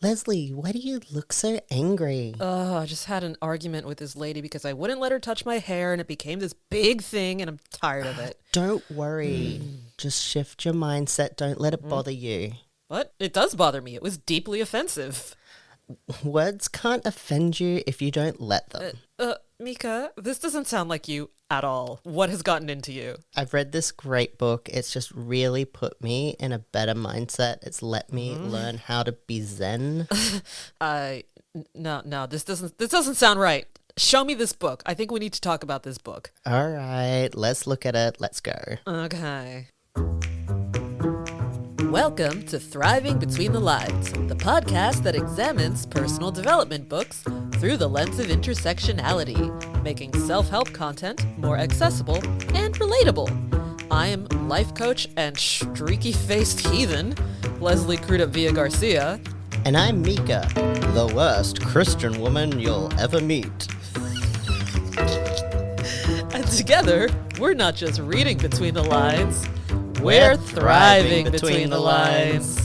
Leslie, why do you look so angry? I just had an argument with this lady because I wouldn't let her touch my hair and it became this big thing and I'm tired of it. Don't worry. Just shift your mindset. Don't let it bother you. But it does bother me. It was deeply offensive. Words can't offend you if you don't let them. Mika, this doesn't sound like you at all. What has gotten into you? I've read this great book. It's just really put me in a better mindset. It's let me learn how to be zen. No, this doesn't sound right. Show me this book. I think we need to talk about this book. All right, let's look at it. Let's go. Okay. Welcome to Thriving Between the Lines, the podcast that examines personal development books through the lens of intersectionality, making self-help content more accessible and relatable. I am life coach and streaky-faced heathen, Leslie Crudup Villa Garcia. And I'm Mika, the worst Christian woman you'll ever meet. And together, we're not just reading between the lines, we're thriving between the lines.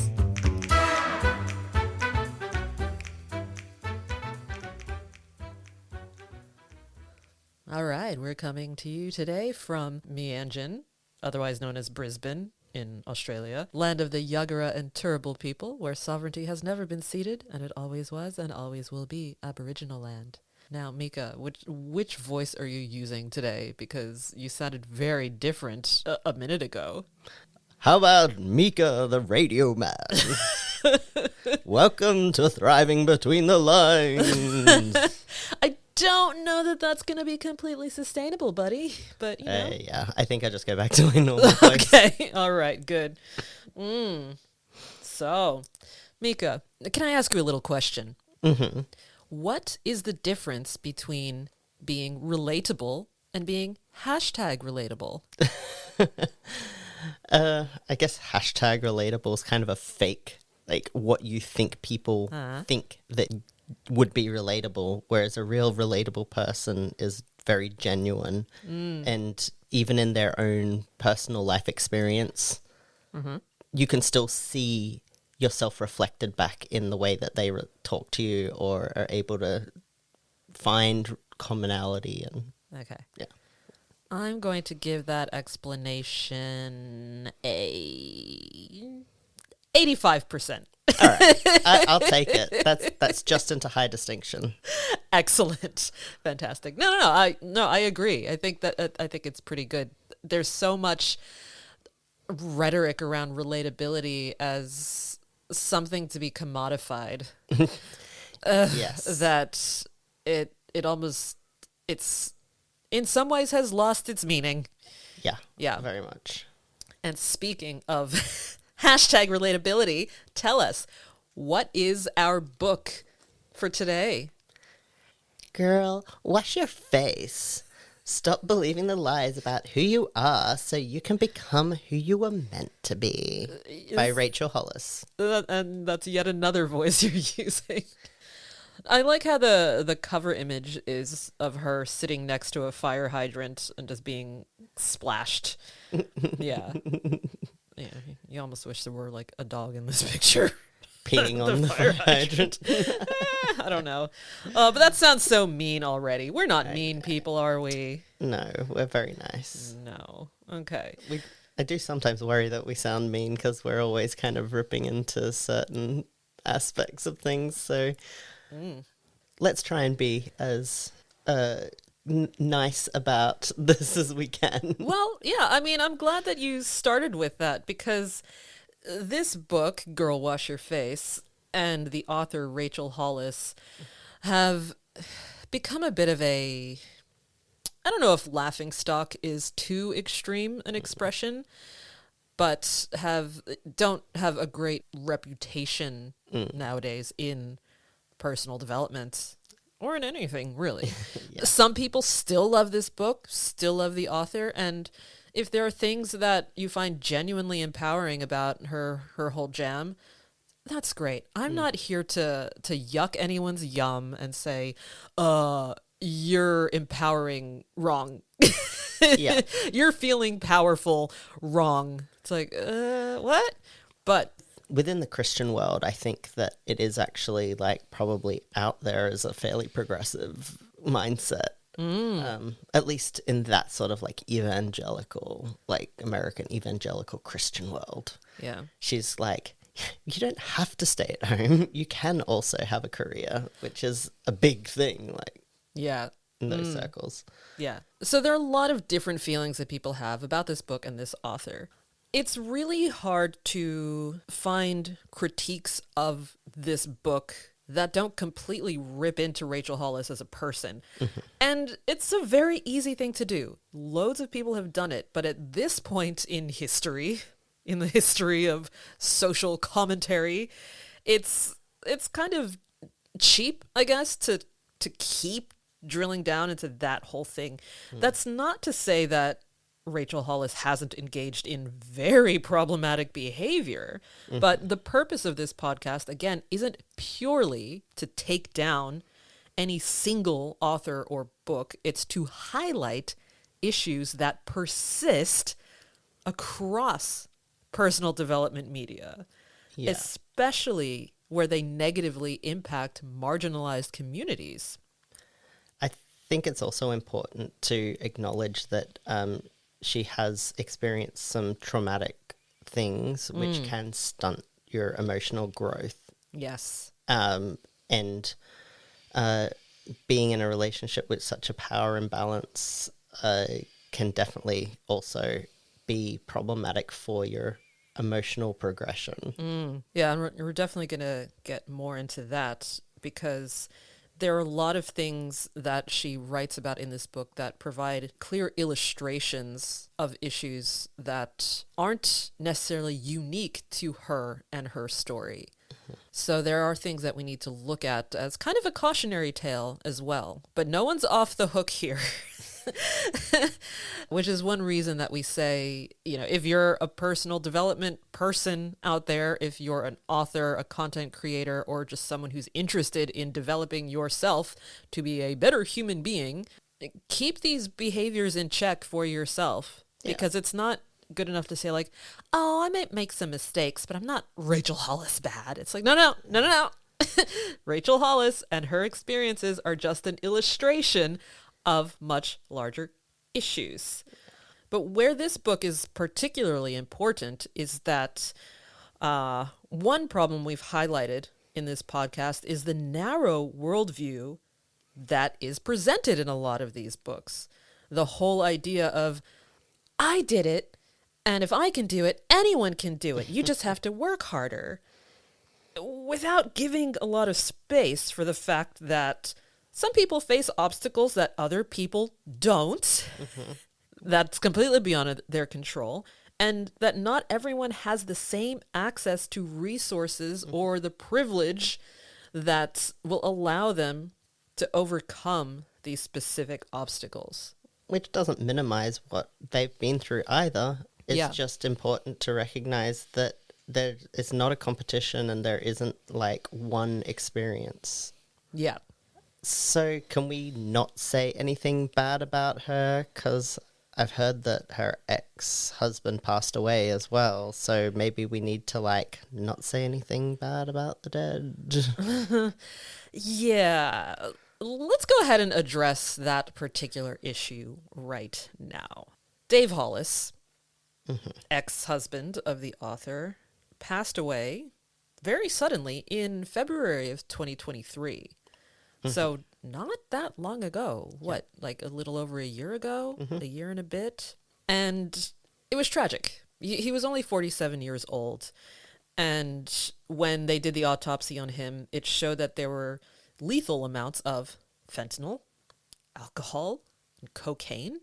All right, we're coming to you today from Meanjin, otherwise known as Brisbane in Australia, land of the Yagara and Turrbal people, where sovereignty has never been ceded, and it always was and always will be Aboriginal land. Now, Mika, which voice are you using today? Because you sounded very different a minute ago. How about Mika, the radio man? Welcome to Thriving Between the Lines. I don't know that that's going to be completely sustainable, buddy, but you know. Yeah, I think I just go back to my normal voice. Okay, all right, good. So, Mika, can I ask you a little question? Mm-hmm. What is the difference between being relatable and being #relatable? I guess #relatable is kind of a fake, like what you think people think that would be relatable, whereas a real relatable person is very genuine and even in their own personal life experience, you can still see yourself reflected back in the way that they talk to you or are able to find commonality. And Okay. yeah. I'm going to give that explanation a 85%. All right, I'll take it. That's just into high distinction. Excellent. Fantastic. No, I agree. I think it's pretty good. There's so much rhetoric around relatability as something to be commodified. Yes. That it almost, it's in some ways has lost its meaning. Yeah. Very much. And speaking of #relatability, tell us, what is our book for today? Girl, wash your face. Stop believing the lies about who you are so you can become who you were meant to be. By Rachel Hollis. And that's yet another voice you're using. I like how the cover image is of her sitting next to a fire hydrant and just being splashed. Yeah. Yeah, you almost wish there were like a dog in this picture. Peeing on the fire hydrant. I don't know. But that sounds so mean already. We're not mean people, are we? No, we're very nice. No. Okay. I do sometimes worry that we sound mean because we're always kind of ripping into certain aspects of things. So let's try and be as nice about this as we can. Well, yeah, I mean, I'm glad that you started with that because this book, Girl Wash Your Face, and the author Rachel Hollis have become a bit of a, I don't know if laughingstock is too extreme an expression, but don't have a great reputation nowadays in personal development or in anything, really. Yeah. Some people still love this book, still love the author, and if there are things that you find genuinely empowering about her whole jam, that's great. I'm not here to yuck anyone's yum and say, you're empowering wrong. Yeah. You're feeling powerful wrong. It's like, what? But within the Christian world, I think that it is actually like probably out there as a fairly progressive mindset. At least in that sort of like evangelical, like American evangelical Christian world. Yeah. She's like, you don't have to stay at home. You can also have a career, which is a big thing, like Yeah. in those circles. Yeah. So there are a lot of different feelings that people have about this book and this author. It's really hard to find critiques of this book that don't completely rip into Rachel Hollis as a person. And it's a very easy thing to do. Loads of people have done it, but at this point in history, in the history of social commentary, it's kind of cheap, I guess, to keep drilling down into that whole thing. That's not to say that Rachel Hollis hasn't engaged in very problematic behavior, but the purpose of this podcast, again, isn't purely to take down any single author or book. It's to highlight issues that persist across personal development media, especially where they negatively impact marginalized communities. I think it's also important to acknowledge that she has experienced some traumatic things which can stunt your emotional growth. Yes. And being in a relationship with such a power imbalance can definitely also be problematic for your emotional progression. Yeah, and we're definitely going to get more into that because there are a lot of things that she writes about in this book that provide clear illustrations of issues that aren't necessarily unique to her and her story. So there are things that we need to look at as kind of a cautionary tale as well. But no one's off the hook here. Which is one reason that we say, you know, if you're a personal development person out there, if you're an author, a content creator, or just someone who's interested in developing yourself to be a better human being, keep these behaviors in check for yourself. Because it's not good enough to say like, oh, I might make some mistakes, but I'm not Rachel Hollis bad. It's like, no. Rachel Hollis and her experiences are just an illustration of much larger issues. But where this book is particularly important is that one problem we've highlighted in this podcast is the narrow worldview that is presented in a lot of these books. The whole idea of, I did it, and if I can do it, anyone can do it. You just have to work harder. Without giving a lot of space for the fact that some people face obstacles that other people don't. That's completely beyond their control. And that not everyone has the same access to resources or the privilege that will allow them to overcome these specific obstacles. Which doesn't minimize what they've been through either. It's just important to recognize that it's not a competition and there isn't like one experience. Yeah. So can we not say anything bad about her? Because I've heard that her ex-husband passed away as well. So maybe we need to like not say anything bad about the dead. Yeah. Let's go ahead and address that particular issue right now. Dave Hollis, ex-husband of the author, passed away very suddenly in February of 2023. So not that long ago. What, like a little over a year ago? A year and a bit? And it was tragic. He was only 47 years old. And when they did the autopsy on him, it showed that there were lethal amounts of fentanyl, alcohol, and cocaine.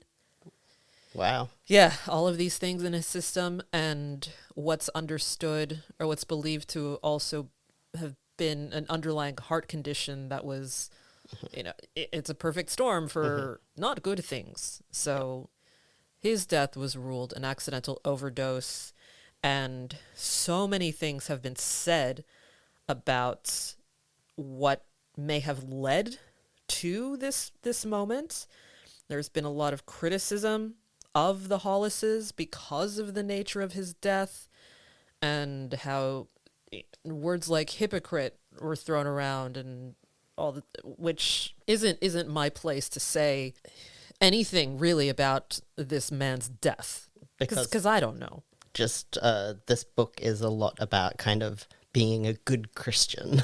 Wow. Yeah, all of these things in his system, and what's understood or what's believed to also have been an underlying heart condition that was, you know, it's a perfect storm for not good things. So his death was ruled an accidental overdose, and so many things have been said about what may have led to this moment. There's been a lot of criticism of the Hollises because of the nature of his death and how words like hypocrite were thrown around and all the, which isn't my place to say anything really about this man's death because I don't know. Just this book is a lot about kind of being a good Christian.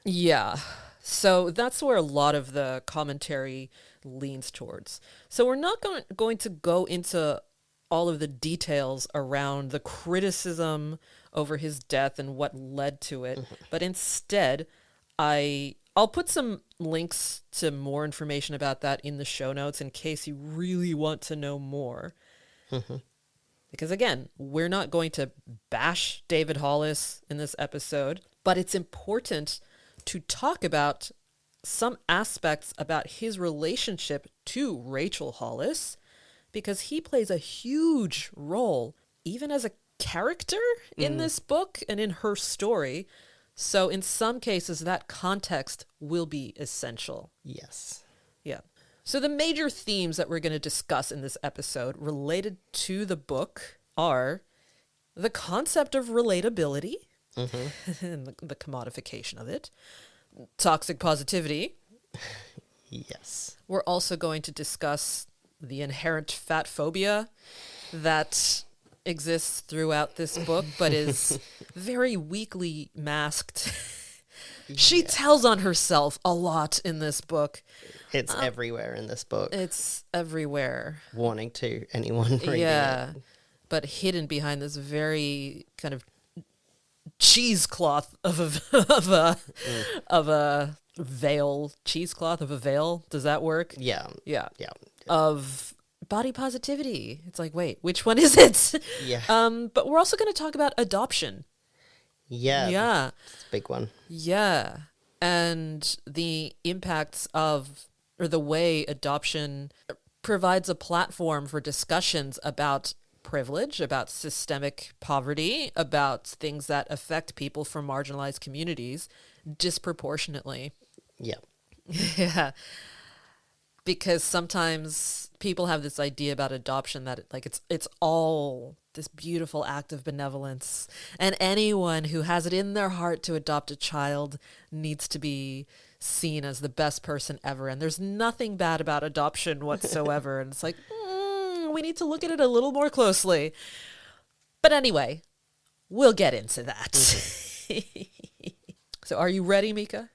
Yeah. So that's where a lot of the commentary leans towards. So we're not going to go into all of the details around the criticism over his death and what led to it, but instead I'll put some links to more information about that in the show notes in case you really want to know more. Because again, we're not going to bash David Hollis in this episode, but it's important to talk about some aspects about his relationship to Rachel Hollis, because he plays a huge role, even as a character in this book and in her story. So in some cases, that context will be essential. Yes. Yeah. So the major themes that we're going to discuss in this episode related to the book are the concept of relatability, and the commodification of it, toxic positivity. Yes. We're also going to discuss the inherent fat phobia that exists throughout this book, but is very weakly masked. She tells on herself a lot in this book. It's everywhere in this book. It's everywhere. Warning to anyone reading it. But hidden behind this very kind of cheesecloth of a veil. Cheesecloth of a veil. Does that work? Yeah. Yeah. Yeah. Of body positivity. It's like, wait, which one is it? Yeah. But we're also going to talk about adoption. Yeah. Yeah. It's a big one. Yeah. And the impacts of, or the way adoption provides a platform for discussions about privilege, about systemic poverty, about things that affect people from marginalized communities disproportionately. Yeah. Yeah. Because sometimes people have this idea about adoption that it's all this beautiful act of benevolence, and anyone who has it in their heart to adopt a child needs to be seen as the best person ever, and there's nothing bad about adoption whatsoever. And it's like, we need to look at it a little more closely. But anyway, we'll get into that. So are you ready, Mika?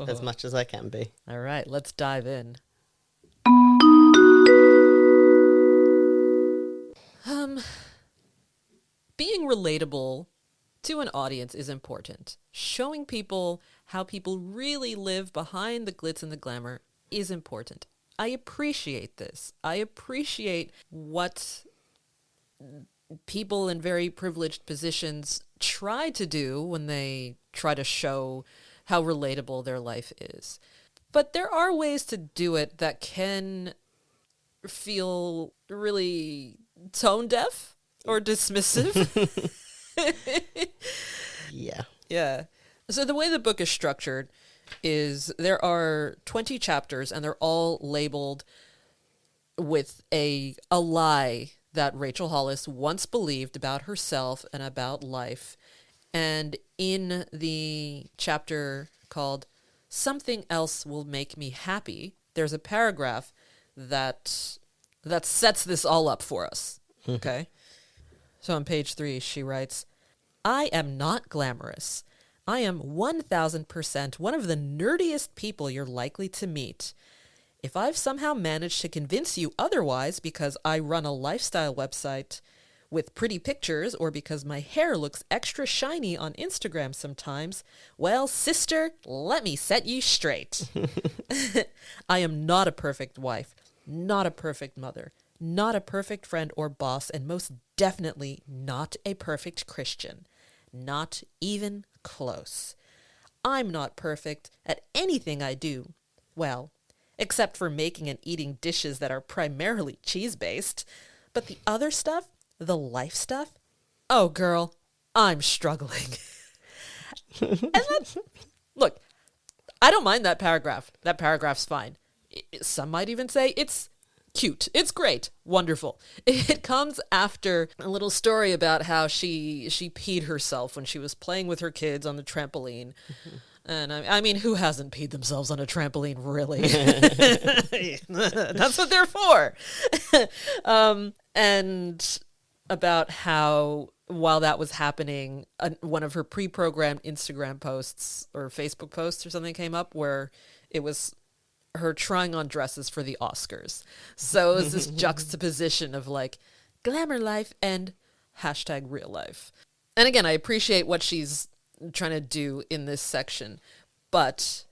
As much as I can be. All right, let's dive in. Being relatable to an audience is important. Showing people how people really live behind the glitz and the glamour is important. I appreciate this. I appreciate what people in very privileged positions try to do when they try to show how relatable their life is. But there are ways to do it that can feel really tone deaf or dismissive. Yeah. Yeah. So the way the book is structured is there are 20 chapters, and they're all labeled with a lie that Rachel Hollis once believed about herself and about life. And in the chapter called Something Else Will Make Me Happy, there's a paragraph that sets this all up for us. Okay? So on page 3, she writes, I am not glamorous. I am 1,000% one of the nerdiest people you're likely to meet. If I've somehow managed to convince you otherwise because I run a lifestyle website with pretty pictures, or because my hair looks extra shiny on Instagram sometimes, well, sister, let me set you straight. I am not a perfect wife, not a perfect mother, not a perfect friend or boss, and most definitely not a perfect Christian. Not even close. I'm not perfect at anything I do. Well, except for making and eating dishes that are primarily cheese-based. But the other stuff, the life stuff, oh, girl, I'm struggling. And that's, look, I don't mind that paragraph. That paragraph's fine. Some might even say it's cute. It's great. Wonderful. It comes after a little story about how she peed herself when she was playing with her kids on the trampoline. And I mean, who hasn't peed themselves on a trampoline, really? That's what they're for. And about how while that was happening, one of her pre-programmed Instagram posts or Facebook posts or something came up where it was her trying on dresses for the Oscars. So it was this juxtaposition of like glamour life and hashtag real life. And again, I appreciate what she's trying to do in this section, but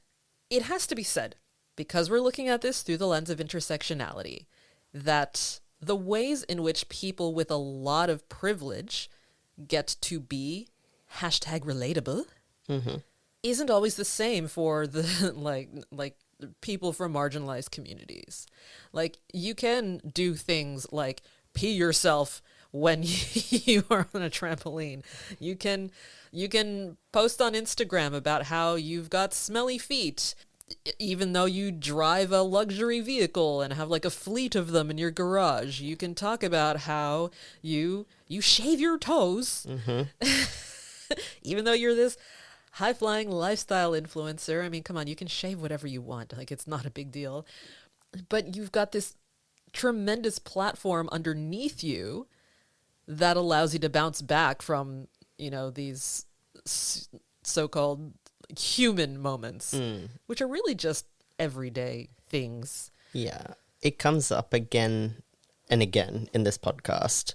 it has to be said, because we're looking at this through the lens of intersectionality, that the ways in which people with a lot of privilege get to be hashtag relatable isn't always the same for the like people from marginalized communities. Like, you can do things like pee yourself when you are on a trampoline. You can post on Instagram about how you've got smelly feet, even though you drive a luxury vehicle and have like a fleet of them in your garage. You can talk about how you shave your toes, even though you're this high-flying lifestyle influencer. I mean, come on, you can shave whatever you want. Like, it's not a big deal. But you've got this tremendous platform underneath you that allows you to bounce back from, these so-called human moments, which are really just everyday things. Yeah. It comes up again and again in this podcast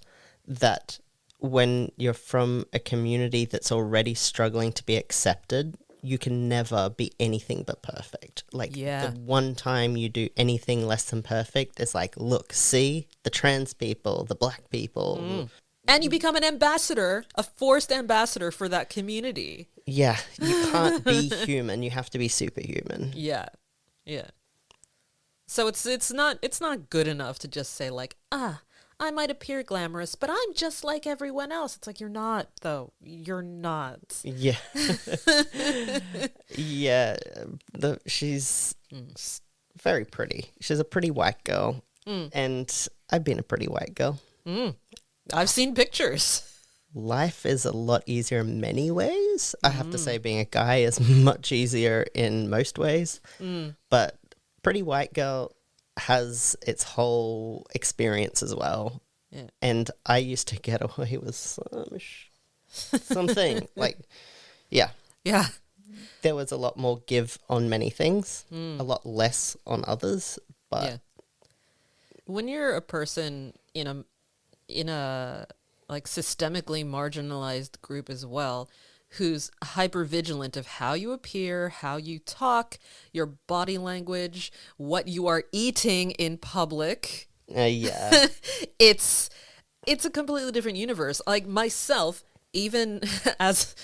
that when you're from a community that's already struggling to be accepted, you can never be anything but perfect. Like, the one time you do anything less than perfect, it's like, look, see, the trans people, the black people. And you become an ambassador, a forced ambassador for that community. Yeah, you can't be human. You have to be superhuman. Yeah. So it's not good enough to just say like, I might appear glamorous, but I'm just like everyone else. It's like, you're not, though. You're not. Yeah. Yeah. She's very pretty. She's a pretty white girl. And I've been a pretty white girl. I've seen pictures. Life is a lot easier in many ways. I have to say being a guy is much easier in most ways. But pretty white girl has its whole experience as well. Yeah. And I used to get away with something. Like, yeah. Yeah. There was a lot more give on many things, a lot less on others. But when you're a person in a like systemically marginalized group as well, who's hypervigilant of how you appear, how you talk, your body language, what you are eating in public. Yeah. It's a completely different universe. Like, myself, even as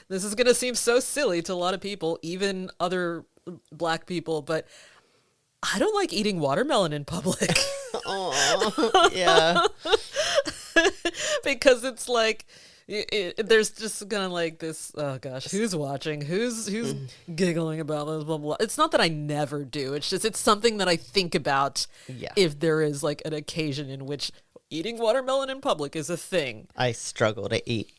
this is going to seem so silly to a lot of people, even other black people, but I don't like eating watermelon in public. Oh, yeah. Because it's like, there's just kind of like this, oh gosh, who's watching? Who's giggling about this, blah, blah, blah. It's not that I never do. It's just, it's something that I think about if there is like an occasion in which eating watermelon in public is a thing. I struggle to eat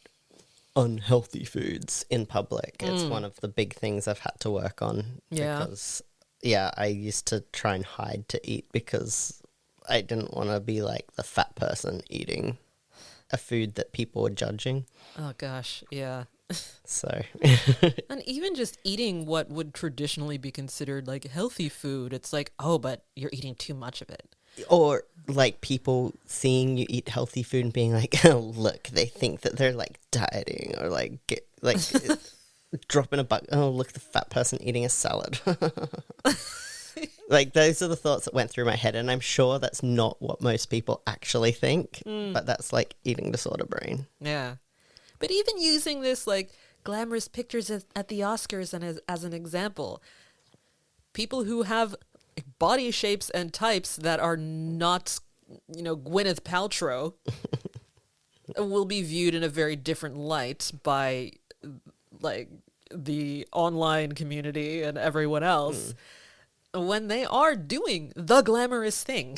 unhealthy foods in public. It's one of the big things I've had to work on. Yeah. Because, I used to try and hide to eat because I didn't want to be like the fat person eating a food that people were judging. Oh gosh, yeah. So. And even just eating what would traditionally be considered like healthy food, it's like, oh, but you're eating too much of it. Or like people seeing you eat healthy food and being like, oh, look, they think that they're like dieting or like dropping a buck. Oh, look, the fat person eating a salad. Like, those are the thoughts that went through my head, and I'm sure that's not what most people actually think, but that's like eating disorder brain. Yeah. But even using this like glamorous pictures at the Oscars and as an example, people who have body shapes and types that are not, Gwyneth Paltrow will be viewed in a very different light by like the online community and everyone else when they are doing the glamorous thing.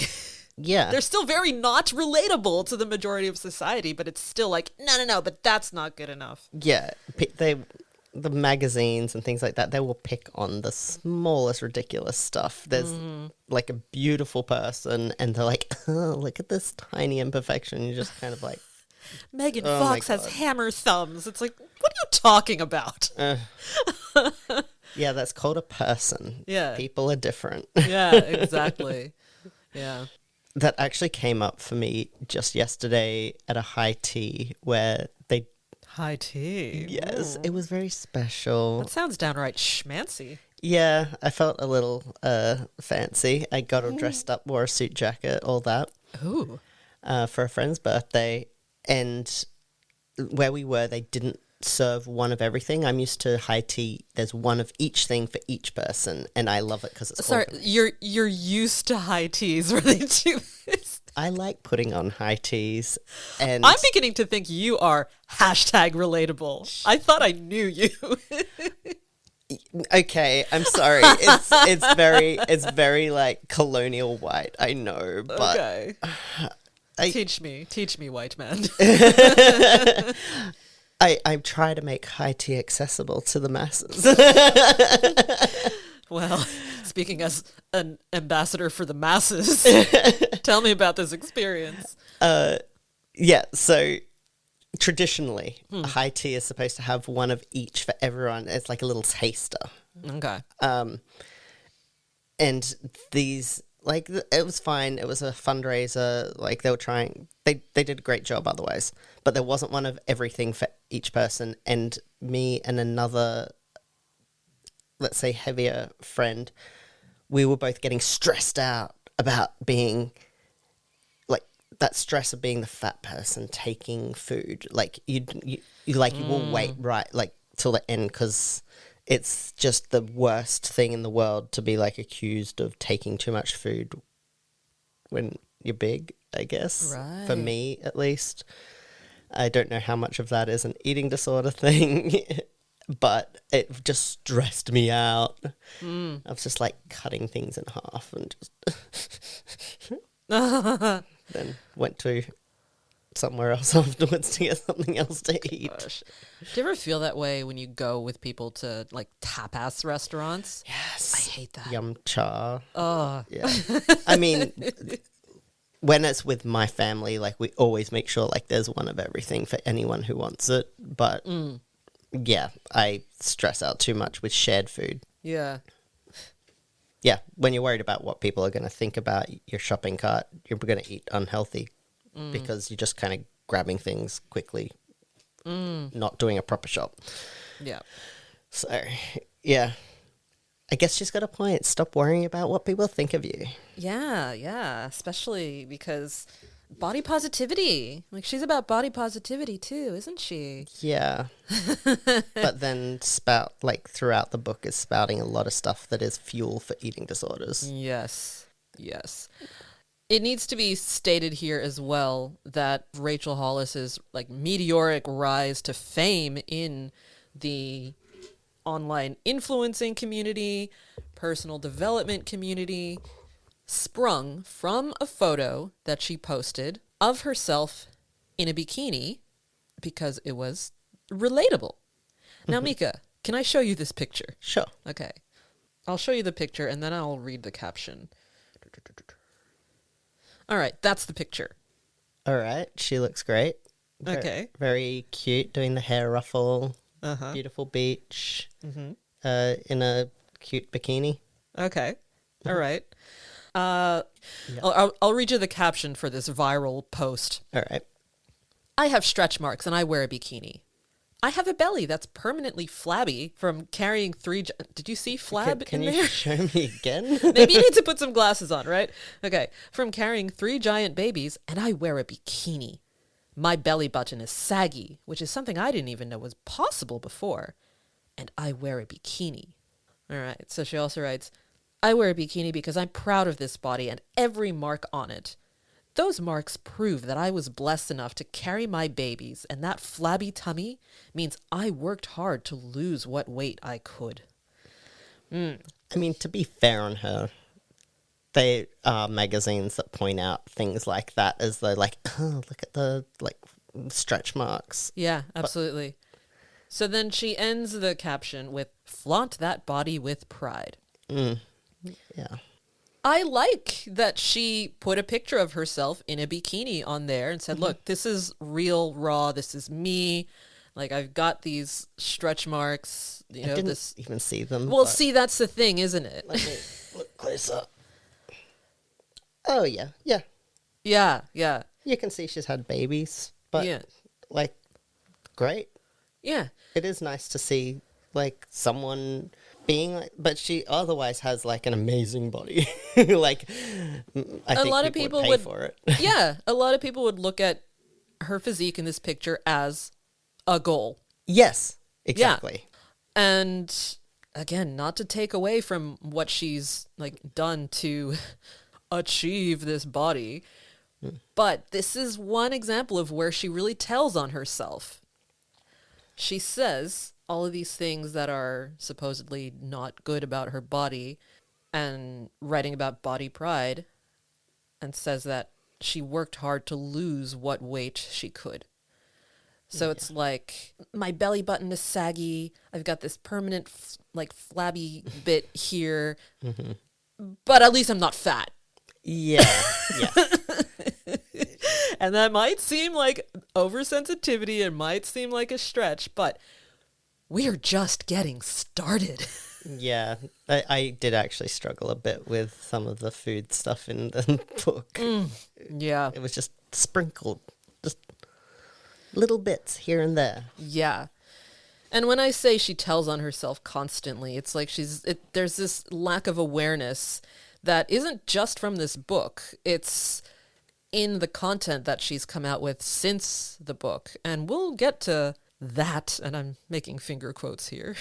Yeah. They're still very not relatable to the majority of society, but it's still like, no, but that's not good enough. Yeah. The magazines and things like that, they will pick on the smallest ridiculous stuff. There's like a beautiful person and they're like, oh, look at this tiny imperfection. You're just kind of like, Megan Oh my Fox has God. hammer thumbs. It's like, what are you talking about? yeah, that's called a person. Yeah. People are different. Yeah, exactly. Yeah. That actually came up for me just yesterday at a high tea where they, High tea. yes, it was very special. That sounds downright schmancy. Yeah, I felt a little fancy. I got all dressed up, wore a suit jacket, all that, Ooh. for a friend's birthday. And where we were, they didn't serve one of everything. I'm used to high tea. There's one of each thing for each person, and I love it because it's Sorry, organized. you're used to high teas where they do this. I like putting on high teas, and I'm beginning to think you are #relatable. I thought I knew you. okay, I'm sorry. It's very like colonial white. I know, but Okay. Teach me, white man. I try to make high tea accessible to the masses. Well, speaking as an ambassador for the masses, tell me about this experience. Yeah, so traditionally, a high tea is supposed to have one of each for everyone. It's like a little taster. Okay. And these, like, it was fine. It was a fundraiser. Like, they were trying, they did a great job otherwise. But there wasn't one of everything for each person. And me and another, let's say, heavier friend, we were both getting stressed out about being, like, that stress of being the fat person taking food. Like, you will wait, right, like, till the end, because it's just the worst thing in the world to be, like, accused of taking too much food when you're big, I guess. Right. For me, at least. I don't know how much of that is an eating disorder thing, but it just stressed me out. I was just, like, cutting things in half and just then went to somewhere else afterwards to get something else to eat. Gosh. Do you ever feel that way when you go with people to like tapas restaurants? Yes. I hate that. Yum cha. Oh, Yeah. I mean, when it's with my family, like, we always make sure, like, there's one of everything for anyone who wants it. But, yeah, I stress out too much with shared food. yeah. Yeah, when you're worried about what people are going to think about your shopping cart, you're going to eat unhealthy because you're just kind of grabbing things quickly, not doing a proper shop. Yeah. So, yeah, I guess she's got a point. Stop worrying about what people think of you. Yeah. Especially because body positivity. Like, she's about body positivity too, isn't she? Yeah. But then throughout the book is spouting a lot of stuff that is fuel for eating disorders. Yes. It needs to be stated here as well that Rachel Hollis's like meteoric rise to fame in the online influencing community, personal development community, sprung from a photo that she posted of herself in a bikini because it was relatable. Now, Mika, can I show you this picture? Sure. Okay. I'll show you the picture and then I'll read the caption. All right, that's the picture. All right. She looks great. Okay. Very cute, doing the hair ruffle. Uh-huh. Beautiful beach. In a cute bikini. Okay. All right. I'll read you the caption for this viral post. All right. I have stretch marks and I wear a bikini. I have a belly that's permanently flabby from carrying did you see flab Can in you there? show me again? Maybe you need to put some glasses on, right? Okay. From carrying 3 giant babies and I wear a bikini. My belly button is saggy, which is something I didn't even know was possible before. And I wear a bikini. All right. So she also writes, I wear a bikini because I'm proud of this body and every mark on it. Those marks prove that I was blessed enough to carry my babies, and that flabby tummy means I worked hard to lose what weight I could. I mean, to be fair on her, They are magazines that point out things like that as though, like, oh, look at the, like, stretch marks. Yeah, absolutely. So then she ends the caption with, "Flaunt that body with pride." Yeah. I like that she put a picture of herself in a bikini on there and said, look, this is real, raw. This is me. Like, I've got these stretch marks. You know, I didn't this. even see them. Well, see, that's the thing, isn't it? Let me look closer. Oh, yeah. Yeah. Yeah, yeah. You can see she's had babies, but, Yeah. like, great. Yeah. It is nice to see, like, someone being like, but she otherwise has, like, an amazing body. Like, I think lot of people people would pay for it. Yeah, a lot of people would look at her physique in this picture as a goal. Yes, exactly. And again, not to take away from what she's like done to achieve this body, but this is one example of where she really tells on herself. She says all of these things that are supposedly not good about her body and writing about body pride, and says that she worked hard to lose what weight she could. So it's like, my belly button is saggy. I've got this permanent, like, flabby bit here. But at least I'm not fat. Yeah, yeah. And that might seem like oversensitivity. It might seem like a stretch. But we are just getting started. Yeah, I did actually struggle a bit with some of the food stuff in the book. Yeah. It was just sprinkled, just little bits here and there. Yeah. And when I say she tells on herself constantly, it's like there's this lack of awareness that isn't just from this book. It's in the content that she's come out with since the book. And we'll get to that, and I'm making finger quotes here.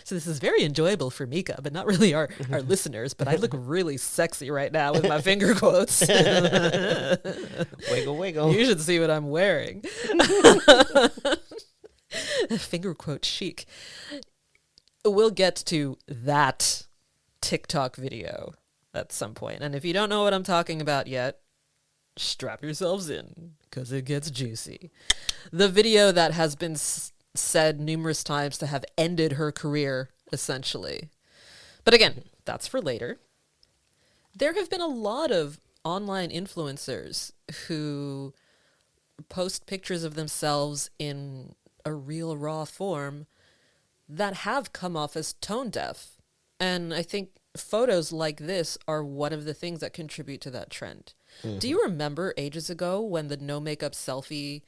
So this is very enjoyable for Mika, but not really our listeners, but I look really sexy right now with my finger quotes. Wiggle, wiggle. You should see what I'm wearing. Finger quote chic. We'll get to that TikTok video at some point. And if you don't know what I'm talking about yet, strap yourselves in, because it gets juicy. The video that has been said numerous times to have ended her career, essentially. But again, that's for later. There have been a lot of online influencers who post pictures of themselves in a real raw form that have come off as tone deaf. And I think photos like this are one of the things that contribute to that trend. Do you remember ages ago when the no makeup selfie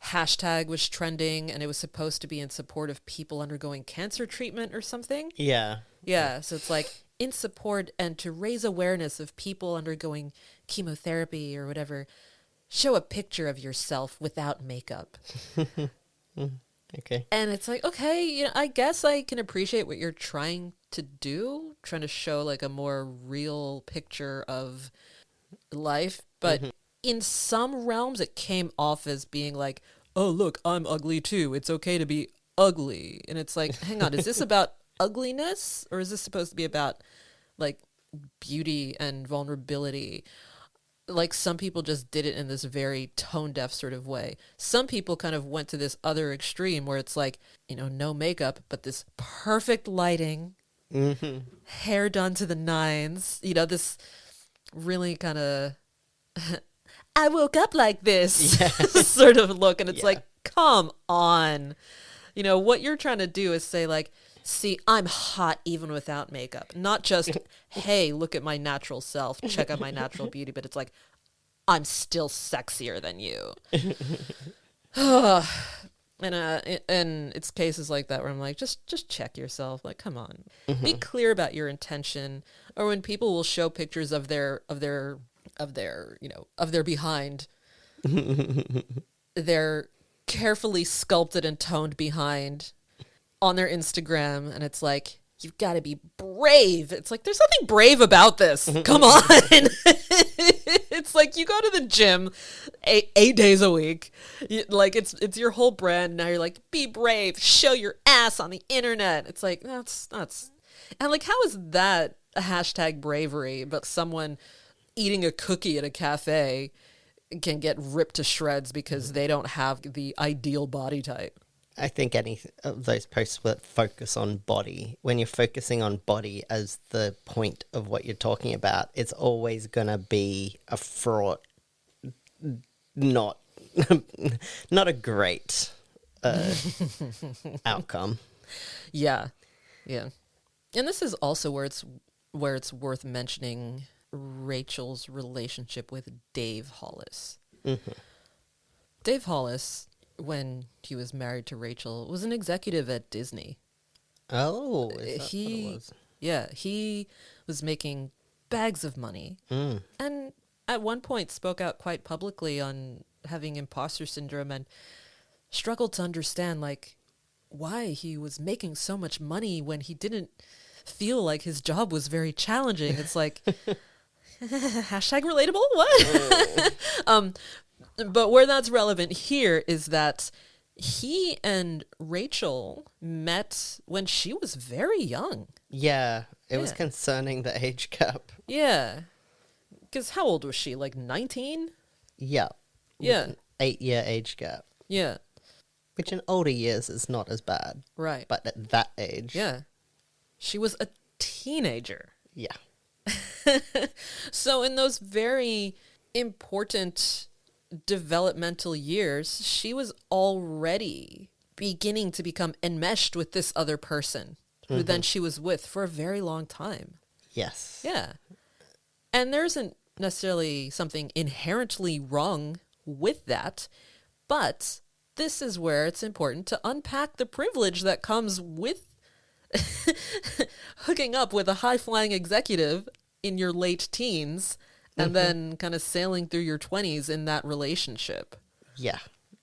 hashtag was trending and it was supposed to be in support of people undergoing cancer treatment or something? Yeah. Yeah, so it's like in support and to raise awareness of people undergoing chemotherapy or whatever, show a picture of yourself without makeup. Okay. And it's like, okay, you know, I guess I can appreciate what you're trying to do, trying to show like a more real picture of life, but in some realms it came off as being like, oh look, I'm ugly too, it's okay to be ugly. And it's like, hang on, is this about ugliness, or is this supposed to be about like beauty and vulnerability? Like, some people just did it in this very tone deaf sort of way. Some people kind of went to this other extreme where it's like, you know, no makeup, but this perfect lighting, hair done to the nines, you know, this really kind of I woke up like this sort of look. And it's like, come on. You know, what you're trying to do is say like, see, I'm hot even without makeup. Not just, hey, look at my natural self, check out my natural beauty, but it's like, I'm still sexier than you. And it's cases like that where I'm like, just check yourself. Like, come on, be clear about your intention. Or when people will show pictures of their behind, their carefully sculpted and toned behind on their Instagram, and it's like, you've got to be brave. It's like, there's nothing brave about this. Come on. It's like, you go to the gym 8 days a week. Like, it's your whole brand. Now you're like, be brave, show your ass on the internet. It's like, that's and like, how is that a hashtag bravery, but someone eating a cookie at a cafe can get ripped to shreds because they don't have the ideal body type. I think any of those posts that focus on body, when you're focusing on body as the point of what you're talking about, it's always going to be a fraught, not not a great outcome. Yeah. Yeah. And this is also where it's worth mentioning Rachel's relationship with Dave Hollis. Mm-hmm. Dave Hollis, when he was married to Rachel, was an executive at Disney. Oh, is that what it was? Yeah, he was making bags of money. And at one point spoke out quite publicly on having imposter syndrome and struggled to understand, like, why he was making so much money when he didn't feel like his job was very challenging. It's like, hashtag relatable? What? But where that's relevant here is that he and Rachel met when she was very young. Yeah, it was concerning the age gap. Yeah. Because how old was she? Like 19? Yeah. Yeah. With an 8-year age gap. Yeah. Which in older years is not as bad. Right. But at that age. Yeah. She was a teenager. Yeah. So in those very important developmental years, she was already beginning to become enmeshed with this other person who then she was with for a very long time. Yes. Yeah. And there isn't necessarily something inherently wrong with that, but this is where it's important to unpack the privilege that comes with hooking up with a high-flying executive in your late teens and then kind of sailing through your 20s in that relationship. Yeah.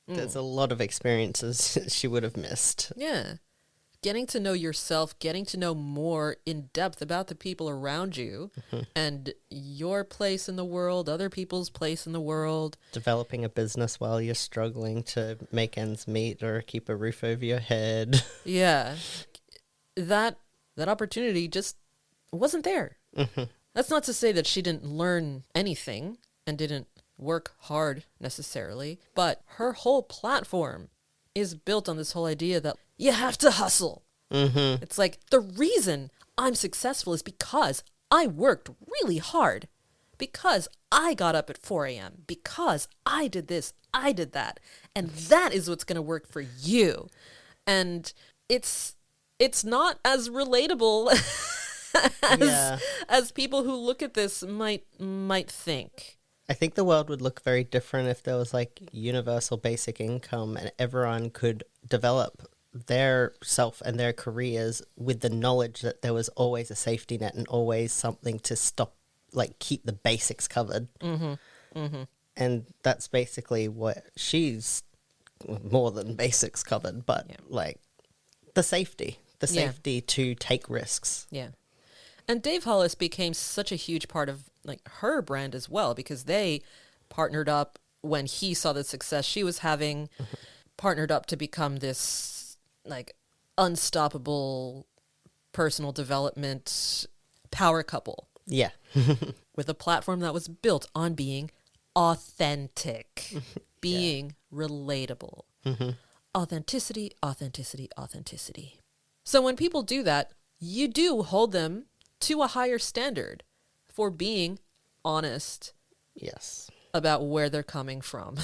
There's a lot of experiences she would have missed. Yeah. Getting to know yourself, getting to know more in depth about the people around you and your place in the world, other people's place in the world. Developing a business while you're struggling to make ends meet or keep a roof over your head. Yeah. That opportunity just wasn't there. That's not to say that she didn't learn anything and didn't work hard necessarily, but her whole platform is built on this whole idea that you have to hustle. It's like, the reason I'm successful is because I worked really hard, because I got up at 4 a.m., because I did this, I did that, and that is what's going to work for you. And it's not as relatable as people who look at this might think. I think the world would look very different if there was like universal basic income and everyone could develop their self and their careers with the knowledge that there was always a safety net and always something to stop, like keep the basics covered. And that's basically what she's more than basics covered, but like the safety to take risks. Yeah. And Dave Hollis became such a huge part of like her brand as well, because they partnered up when he saw the success she was having, partnered up to become this like unstoppable personal development power couple. Yeah. With a platform that was built on being authentic, being relatable. Authenticity, authenticity, authenticity. So when people do that, you do hold them to a higher standard for being honest. Yes. About where they're coming from.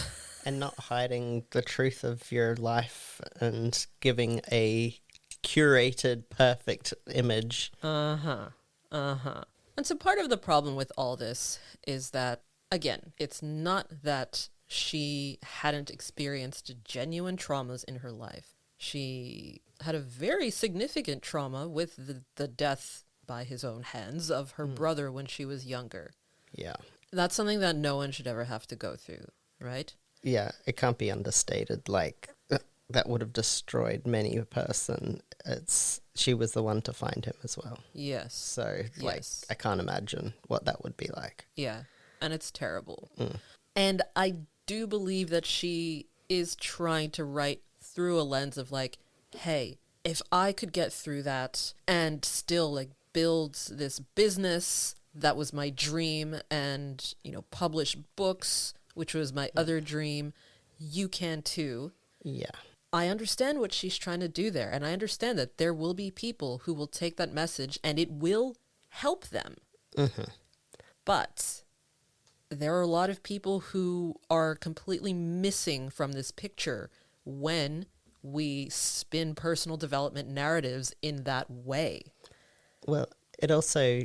And not hiding the truth of your life and giving a curated, perfect image. And so part of the problem with all this is that, again, it's not that she hadn't experienced genuine traumas in her life. She had a very significant trauma with the death by his own hands of her brother when she was younger. Yeah. That's something that no one should ever have to go through, right? Yeah, it can't be understated. Like, that would have destroyed many a person. She was the one to find him as well. Yes. So, like, I can't imagine what that would be like. Yeah, and it's terrible. And I do believe that she is trying to write through a lens of like, hey, if I could get through that and still like build this business that was my dream and, publish books, which was my other dream. You can too. Yeah. I understand what she's trying to do there. And I understand that there will be people who will take that message and it will help them. Mm-hmm. But there are a lot of people who are completely missing from this picture when we spin personal development narratives in that way. Well, it also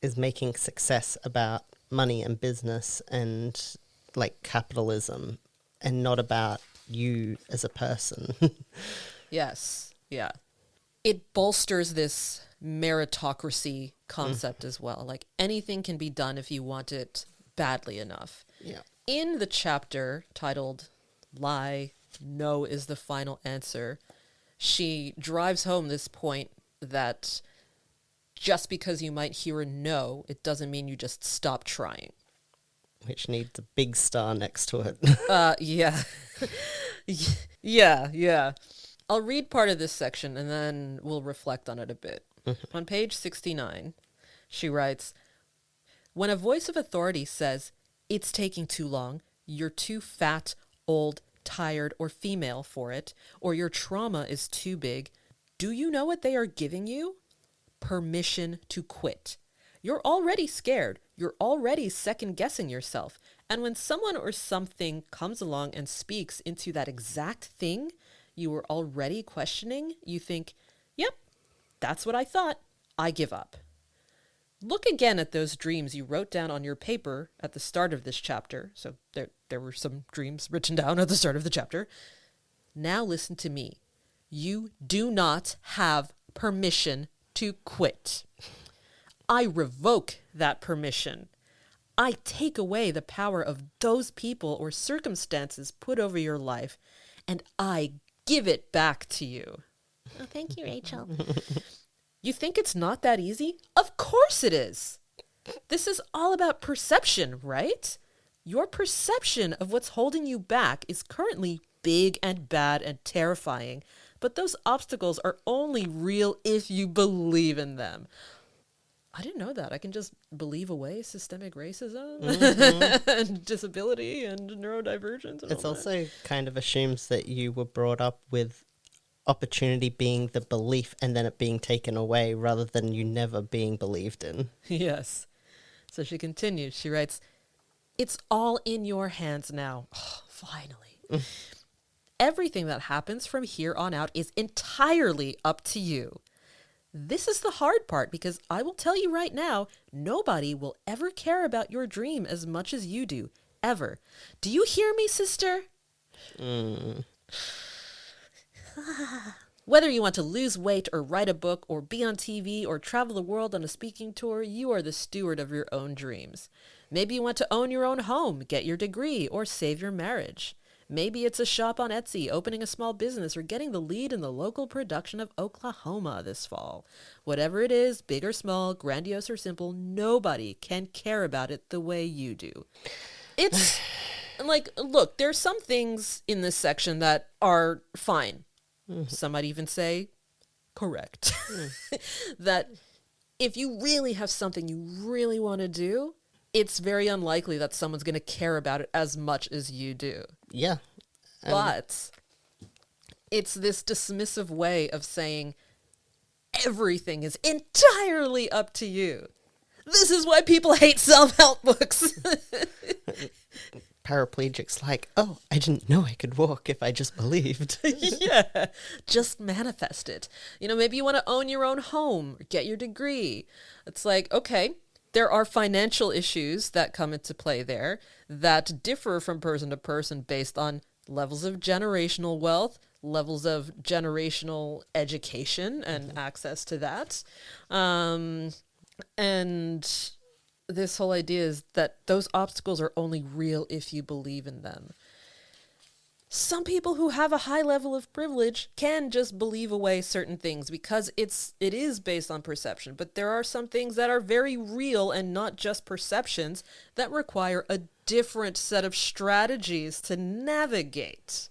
is making success about money and business and like capitalism and not about you as a person. Yes. Yeah. It bolsters this meritocracy concept as well. Like anything can be done if you want it badly enough. Yeah. In the chapter titled Lie, No is the Final Answer, she drives home this point that just because you might hear a no, it doesn't mean you just stop trying. Which needs a big star next to it. Yeah. Yeah. I'll read part of this section and then we'll reflect on it a bit. On page 69, she writes, "When a voice of authority says, 'It's taking too long, you're too fat, old, tired, or female for it, or your trauma is too big,' do you know what they are giving you? Permission to quit. You're already scared. You're already second-guessing yourself. And when someone or something comes along and speaks into that exact thing you were already questioning, you think, 'Yep, that's what I thought. I give up.' Look again at those dreams you wrote down on your paper at the start of this chapter." So there were some dreams written down at the start of the chapter. "Now listen to me. You do not have permission to quit. I revoke that permission. I take away the power of those people or circumstances put over your life, and I give it back to you." Oh, thank you, Rachel. You think it's not that easy? Of course it is. This is all about perception, right? Your perception of what's holding you back is currently big and bad and terrifying, but those obstacles are only real if you believe in them. I didn't know that. I can just believe away systemic racism and disability and neurodivergence. And It's all also kind of assumes that you were brought up with opportunity being the belief and then it being taken away rather than you never being believed in. Yes. So she continues. She writes, "It's all in your hands now." Oh, finally. "Everything that happens from here on out is entirely up to you. This is the hard part because I will tell you right now, nobody will ever care about your dream as much as you do, ever. Do you hear me, sister?" "Whether you want to lose weight or write a book or be on TV or travel the world on a speaking tour, you are the steward of your own dreams. Maybe you want to own your own home, get your degree, or save your marriage. Maybe it's a shop on Etsy, opening a small business, or getting the lead in the local production of Oklahoma this fall. Whatever it is, big or small, grandiose or simple, nobody can care about it the way you do." It's like, look, there's some things in this section that are fine. Some might even say correct. That if you really have something you really want to do, it's very unlikely that someone's going to care about it as much as you do. Yeah. But it's this dismissive way of saying everything is entirely up to you. This is why people hate self-help books. Paraplegics like, oh, I didn't know I could walk if I just believed. Yeah, just manifest it. Maybe you want to own your own home, or get your degree. It's like, okay, there are financial issues that come into play there that differ from person to person based on levels of generational wealth, levels of generational education and access to that. And this whole idea is that those obstacles are only real if you believe in them. Some people who have a high level of privilege can just believe away certain things because it is based on perception. But there are some things that are very real and not just perceptions that require a different set of strategies to navigate.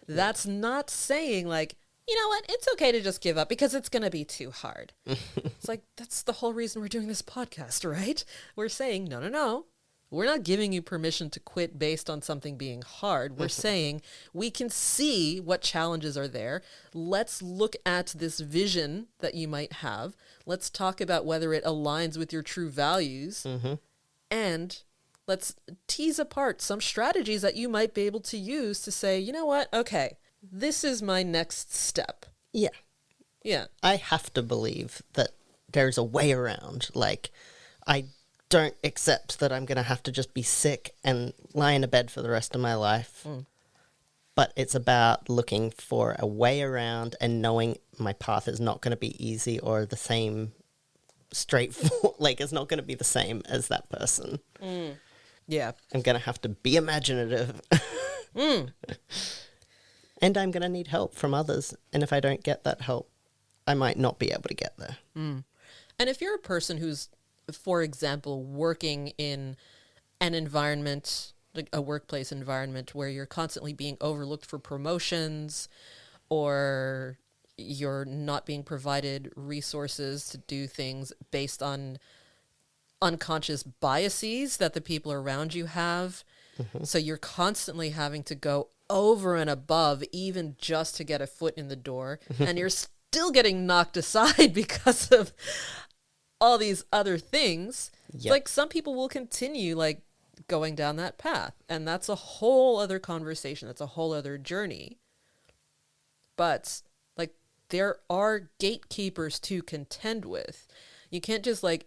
That's not saying like, you know what? It's okay to just give up because it's going to be too hard. It's like, that's the whole reason we're doing this podcast, right? We're saying, no, no, no. We're not giving you permission to quit based on something being hard. We're saying we can see what challenges are there. Let's look at this vision that you might have. Let's talk about whether it aligns with your true values. And let's tease apart some strategies that you might be able to use to say, you know what? Okay, this is my next step. Yeah. Yeah. I have to believe that there's a way around. Like, I don't accept that I'm going to have to just be sick and lie in a bed for the rest of my life. But it's about looking for a way around and knowing my path is not going to be easy or the same straightforward. Like, it's not going to be the same as that person. Yeah. I'm going to have to be imaginative. And I'm going to need help from others. And if I don't get that help, I might not be able to get there. And if you're a person who's, for example, working in an environment, like a workplace environment where you're constantly being overlooked for promotions, or you're not being provided resources to do things based on unconscious biases that the people around you have. So you're constantly having to go over and above even just to get a foot in the door, and you're still getting knocked aside because of all these other things. Yep. Like, some people will continue like going down that path, and that's a whole other conversation. That's a whole other journey. But like, there are gatekeepers to contend with. You can't just like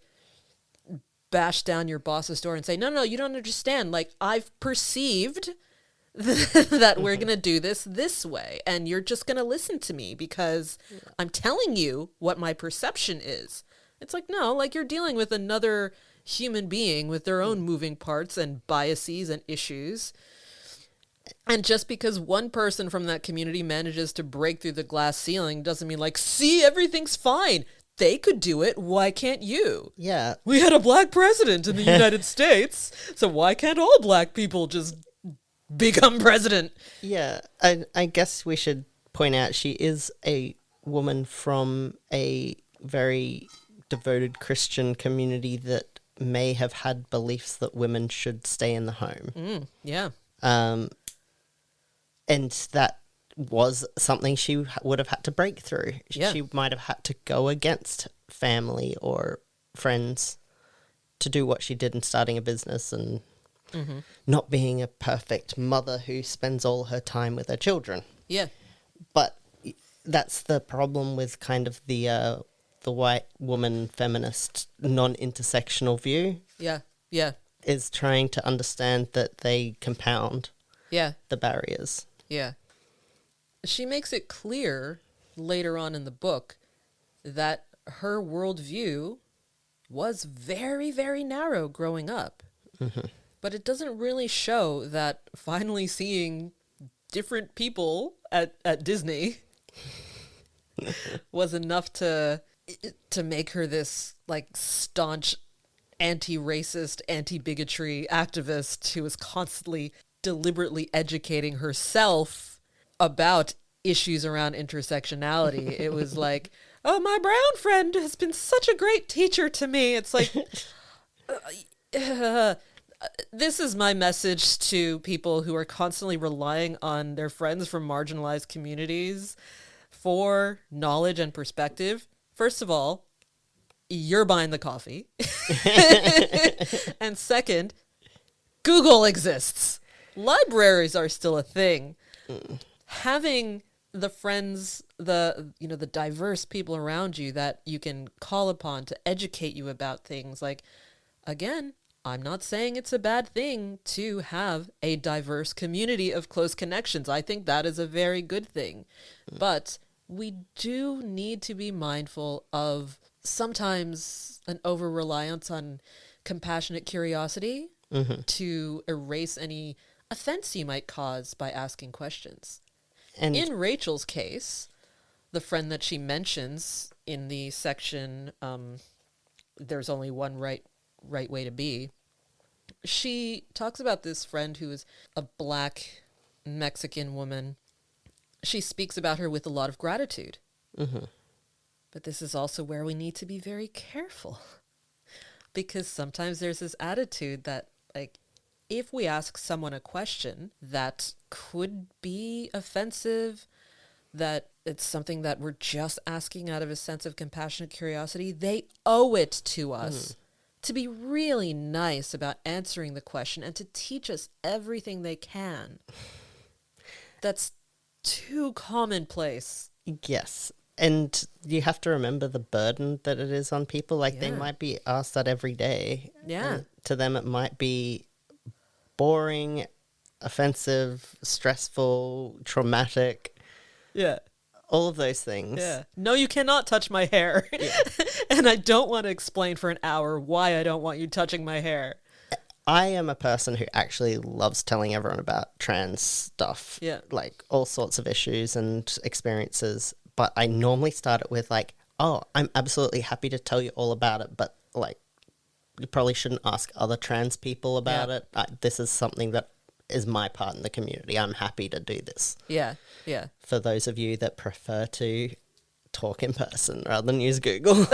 bash down your boss's door and say, no, no, you don't understand. Like, I've perceived that we're going to do this way, and you're just going to listen to me because I'm telling you what my perception is. It's like, no, like, you're dealing with another human being with their own moving parts and biases and issues. And just because one person from that community manages to break through the glass ceiling doesn't mean, like, see, everything's fine. They could do it. Why can't you? Yeah. We had a black president in the United States, so why can't all black people just become president? Yeah. I guess we should point out she is a woman from a very devoted Christian community that may have had beliefs that women should stay in the home. Yeah. And that was something she would have had to break through. Yeah. She might have had to go against family or friends to do what she did in starting a business and not being a perfect mother who spends all her time with her children. Yeah. But that's the problem with kind of the white woman feminist non-intersectional view. Yeah. Yeah. Is trying to understand that they compound Yeah. the barriers. Yeah. She makes it clear later on in the book that her worldview was very, very narrow growing up. But it doesn't really show that finally seeing different people at Disney was enough to make her this like staunch anti-racist, anti-bigotry activist who was constantly deliberately educating herself about issues around intersectionality. It was like, oh, my brown friend has been such a great teacher to me. It's like, this is my message to people who are constantly relying on their friends from marginalized communities for knowledge and perspective. First of all, you're buying the coffee. And second, Google exists. Libraries are still a thing. Having the friends, the diverse people around you that you can call upon to educate you about things, like, again, I'm not saying it's a bad thing to have a diverse community of close connections. I think that is a very good thing. But we do need to be mindful of sometimes an over-reliance on compassionate curiosity to erase any offense you might cause by asking questions. And in Rachel's case, the friend that she mentions in the section, there's only one right way to be, she talks about this friend who is a black Mexican woman She speaks about her with a lot of gratitude. But this is also where we need to be very careful. Because sometimes there's this attitude that, like, if we ask someone a question that could be offensive, that it's something that we're just asking out of a sense of compassionate curiosity, they owe it to us to be really nice about answering the question and to teach us everything they can. That's too commonplace. Yes. And you have to remember the burden that it is on people. Like, they might be asked that every day. Yeah. And to them, it might be boring, offensive, stressful, traumatic. Yeah. All of those things. Yeah. No, you cannot touch my hair. Yeah. And I don't want to explain for an hour why I don't want you touching my hair. I am a person who actually loves telling everyone about trans stuff. Yeah. Like, all sorts of issues and experiences. But I normally start it with, like, oh, I'm absolutely happy to tell you all about it, but, like, you probably shouldn't ask other trans people about it. This is something that is my part in the community. I'm happy to do this. Yeah. Yeah. For those of you that prefer to talk in person rather than use Google.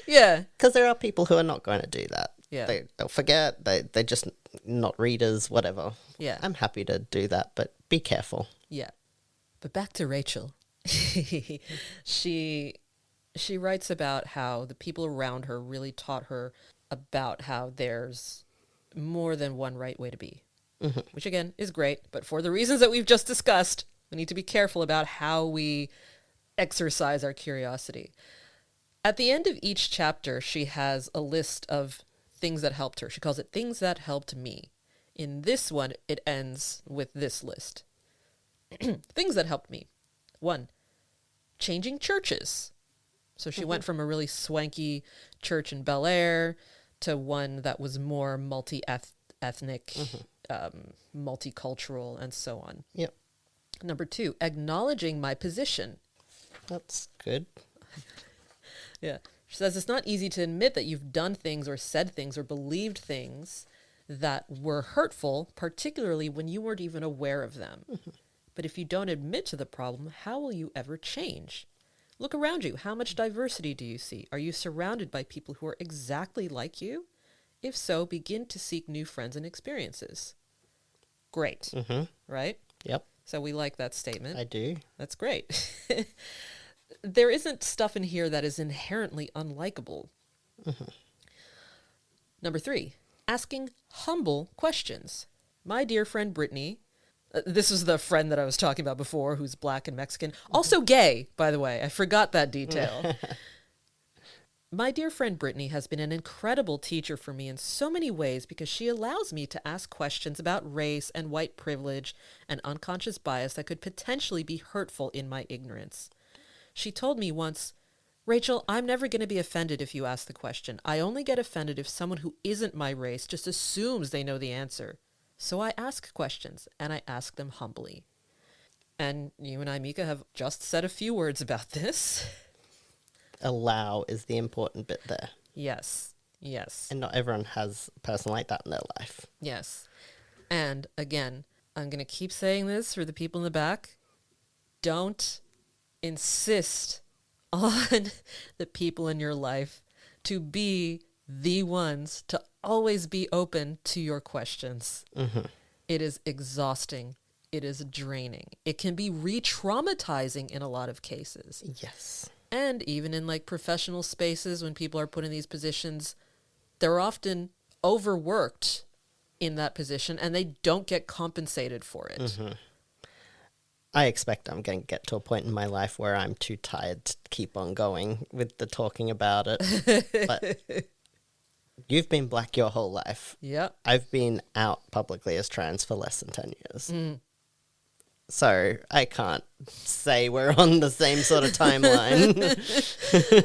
Yeah. Because there are people who are not going to do that. Yeah. They'll forget. They're just not readers, whatever. Yeah. I'm happy to do that, but be careful. Yeah. But back to Rachel. She writes about how the people around her really taught her about how there's more than one right way to be, which again is great. But for the reasons that we've just discussed, we need to be careful about how we exercise our curiosity. At the end of each chapter, she has a list of things that helped her. She calls it things that helped me. In this one, it ends with this list. Things that helped me. 1, changing churches. So she went from a really swanky church in Bel Air to one that was more multi-ethnic, multicultural, and so on. Yep. Number 2, acknowledging my position. That's good. Yeah. She says it's not easy to admit that you've done things or said things or believed things that were hurtful, particularly when you weren't even aware of them. But if you don't admit to the problem, how will you ever change? Look around you. How much diversity do you see? Are you surrounded by people who are exactly like you? If so, begin to seek new friends and experiences. Great. Right? Yep. So we like that statement. I do. That's great. There isn't stuff in here that is inherently unlikable. Number 3, asking humble questions. My dear friend Brittany, this is the friend that I was talking about before, who's black and Mexican. Also gay, by the way. I forgot that detail. My dear friend Brittany has been an incredible teacher for me in so many ways because she allows me to ask questions about race and white privilege and unconscious bias that could potentially be hurtful in my ignorance. She told me once, Rachel, I'm never going to be offended if you ask the question. I only get offended if someone who isn't my race just assumes they know the answer. So I ask questions, and I ask them humbly. And you and I, Mika, have just said a few words about this. Allow is the important bit there. Yes. Yes. And not everyone has a person like that in their life. Yes. And again, I'm going to keep saying this for the people in the back. Don't insist on the people in your life to be the ones to always be open to your questions. It is exhausting. It is draining. It can be re-traumatizing in a lot of cases. Yes. And even in like professional spaces, when people are put in these positions, they're often overworked in that position and they don't get compensated for it. I expect I'm going to get to a point in my life where I'm too tired to keep on going with the talking about it. But you've been black your whole life. Yep. I've been out publicly as trans for less than 10 years. So I can't say we're on the same sort of timeline.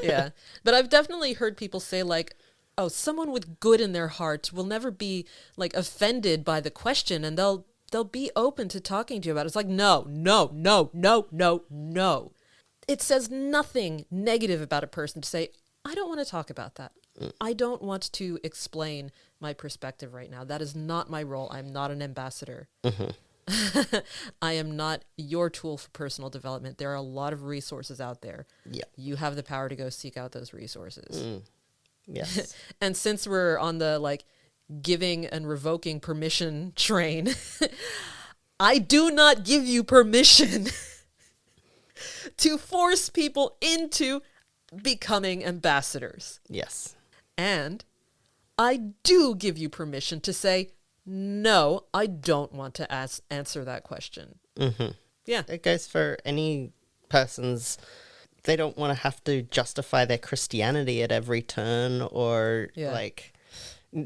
Yeah. But I've definitely heard people say like, oh, someone with good in their heart will never be like offended by the question and they'll be open to talking to you about it. It's like, no. It says nothing negative about a person to say, I don't want to talk about that. I don't want to explain my perspective right now. That is not my role. I'm not an ambassador. I am not your tool for personal development. There are a lot of resources out there. Yeah. You have the power to go seek out those resources. Yes. And since we're on the like giving and revoking permission train, I do not give you permission to force people into becoming ambassadors. Yes. And I do give you permission to say, no, I don't want to answer that question. Yeah. It goes for any person's, they don't want to have to justify their Christianity at every turn or like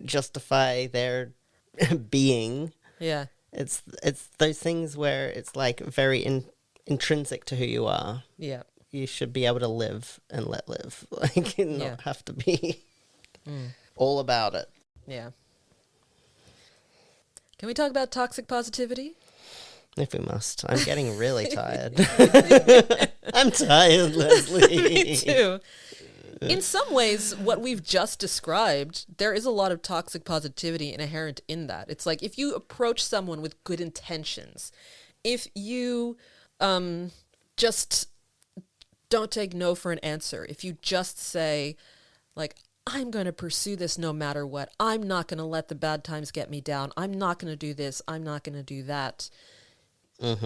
justify their being. Yeah. It's those things where it's like very intrinsic to who you are. Yeah. You should be able to live and let live. Like, not have to be all about it. Yeah. Can we talk about toxic positivity? If we must. I'm getting really tired. I'm tired, Leslie. Me too. In some ways, what we've just described, there is a lot of toxic positivity inherent in that. It's like if you approach someone with good intentions, if you just don't take no for an answer, if you just say, like, I'm going to pursue this no matter what. I'm not going to let the bad times get me down. I'm not going to do this. I'm not going to do that.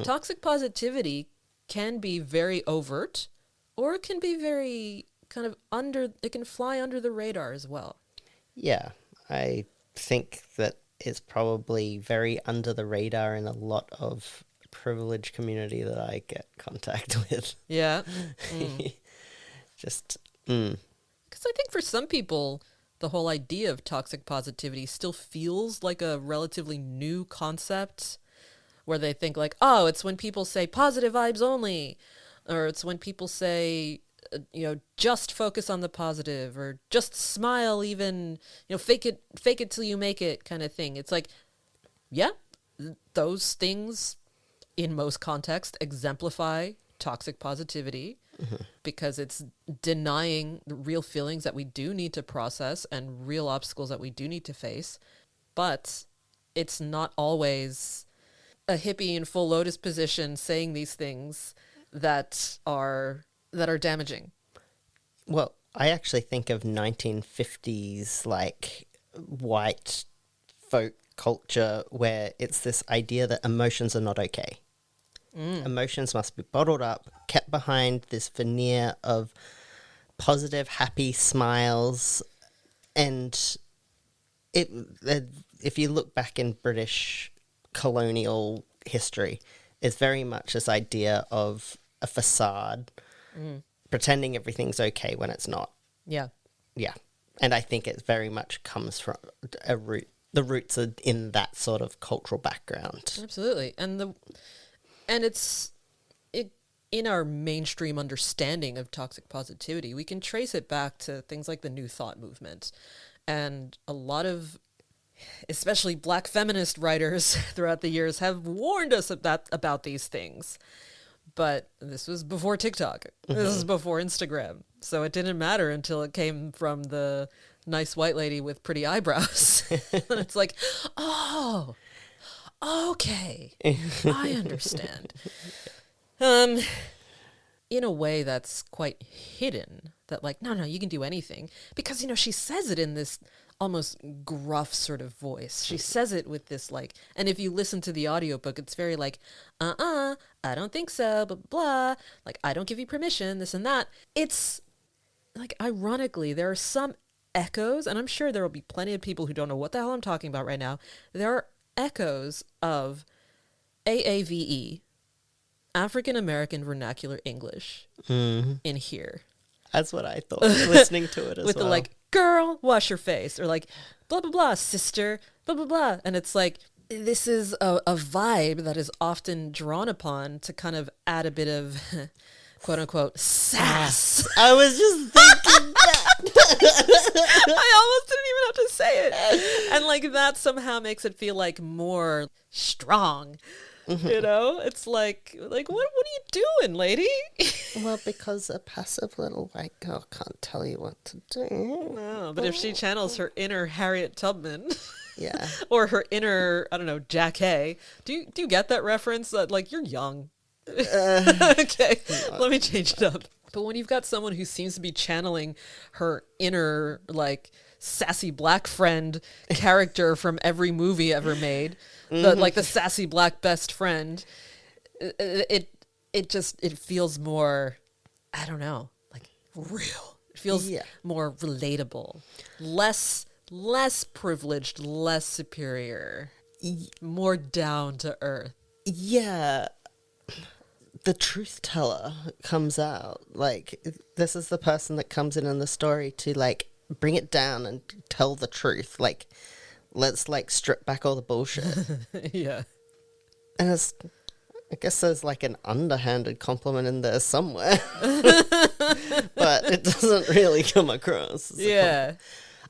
Toxic positivity can be very overt, or it can be very kind of it can fly under the radar as well. Yeah, I think that it's probably very under the radar in a lot of privileged community that I get contact with. Yeah. Just, Because I think for some people, the whole idea of toxic positivity still feels like a relatively new concept, where they think like, oh, it's when people say positive vibes only, or it's when people say, just focus on the positive, or just smile, even, fake it till you make it kind of thing. It's like, yeah, those things in most contexts exemplify toxic positivity. Because it's denying the real feelings that we do need to process and real obstacles that we do need to face. But it's not always a hippie in full lotus position saying these things that are damaging. well, I actually think of 1950s, like, white folk culture where it's this idea that emotions are not okay. Emotions must be bottled up, kept behind this veneer of positive, happy smiles. And if you look back in British colonial history, it's very much this idea of a facade, pretending everything's okay when it's not. Yeah. Yeah. And I think it very much comes from the roots are in that sort of cultural background. Absolutely. And it's in our mainstream understanding of toxic positivity, we can trace it back to things like the New Thought movement. And a lot of, especially Black feminist writers throughout the years, have warned us about these things. But this was before TikTok. This is before Instagram. So it didn't matter until it came from the nice white lady with pretty eyebrows. And it's like, oh, okay, I understand. In a way that's quite hidden, that like, no, you can do anything. Because, she says it in this almost gruff sort of voice. She says it with this like, and if you listen to the audiobook, it's very like, I don't think so, blah, blah, blah. Like, I don't give you permission, this and that. It's like, ironically, there are some echoes, and I'm sure there will be plenty of people who don't know what the hell I'm talking about right now. There are echoes of AAVE, African American Vernacular English, in here. That's what I thought, listening to it as with well. The like, girl, wash your face, or like, blah, blah, blah, sister, blah, blah, blah. And it's like, this is a vibe that is often drawn upon to kind of add a bit of, quote unquote, sass. I was just thinking that. I almost didn't even have to say it. And like that somehow makes it feel like more strong. It's like what are you doing, lady? Well, because a passive little white girl can't tell you what to do. No, but if she channels her inner Harriet Tubman. Yeah. Or her inner, I don't know, Jackée. Do you get that reference? Like, you're young. Okay, let me change it up. But when you've got someone who seems to be channeling her inner, like, sassy black friend character from every movie ever made, the sassy black best friend, it feels more, I don't know, like real. It feels more relatable, less privileged, less superior, more down to earth. Yeah. The truth teller comes out. Like, this is the person that comes in the story to, like, bring it down and tell the truth. Like, let's, like, strip back all the bullshit. Yeah. And I guess there's, like, an underhanded compliment in there somewhere. But it doesn't really come across. Yeah.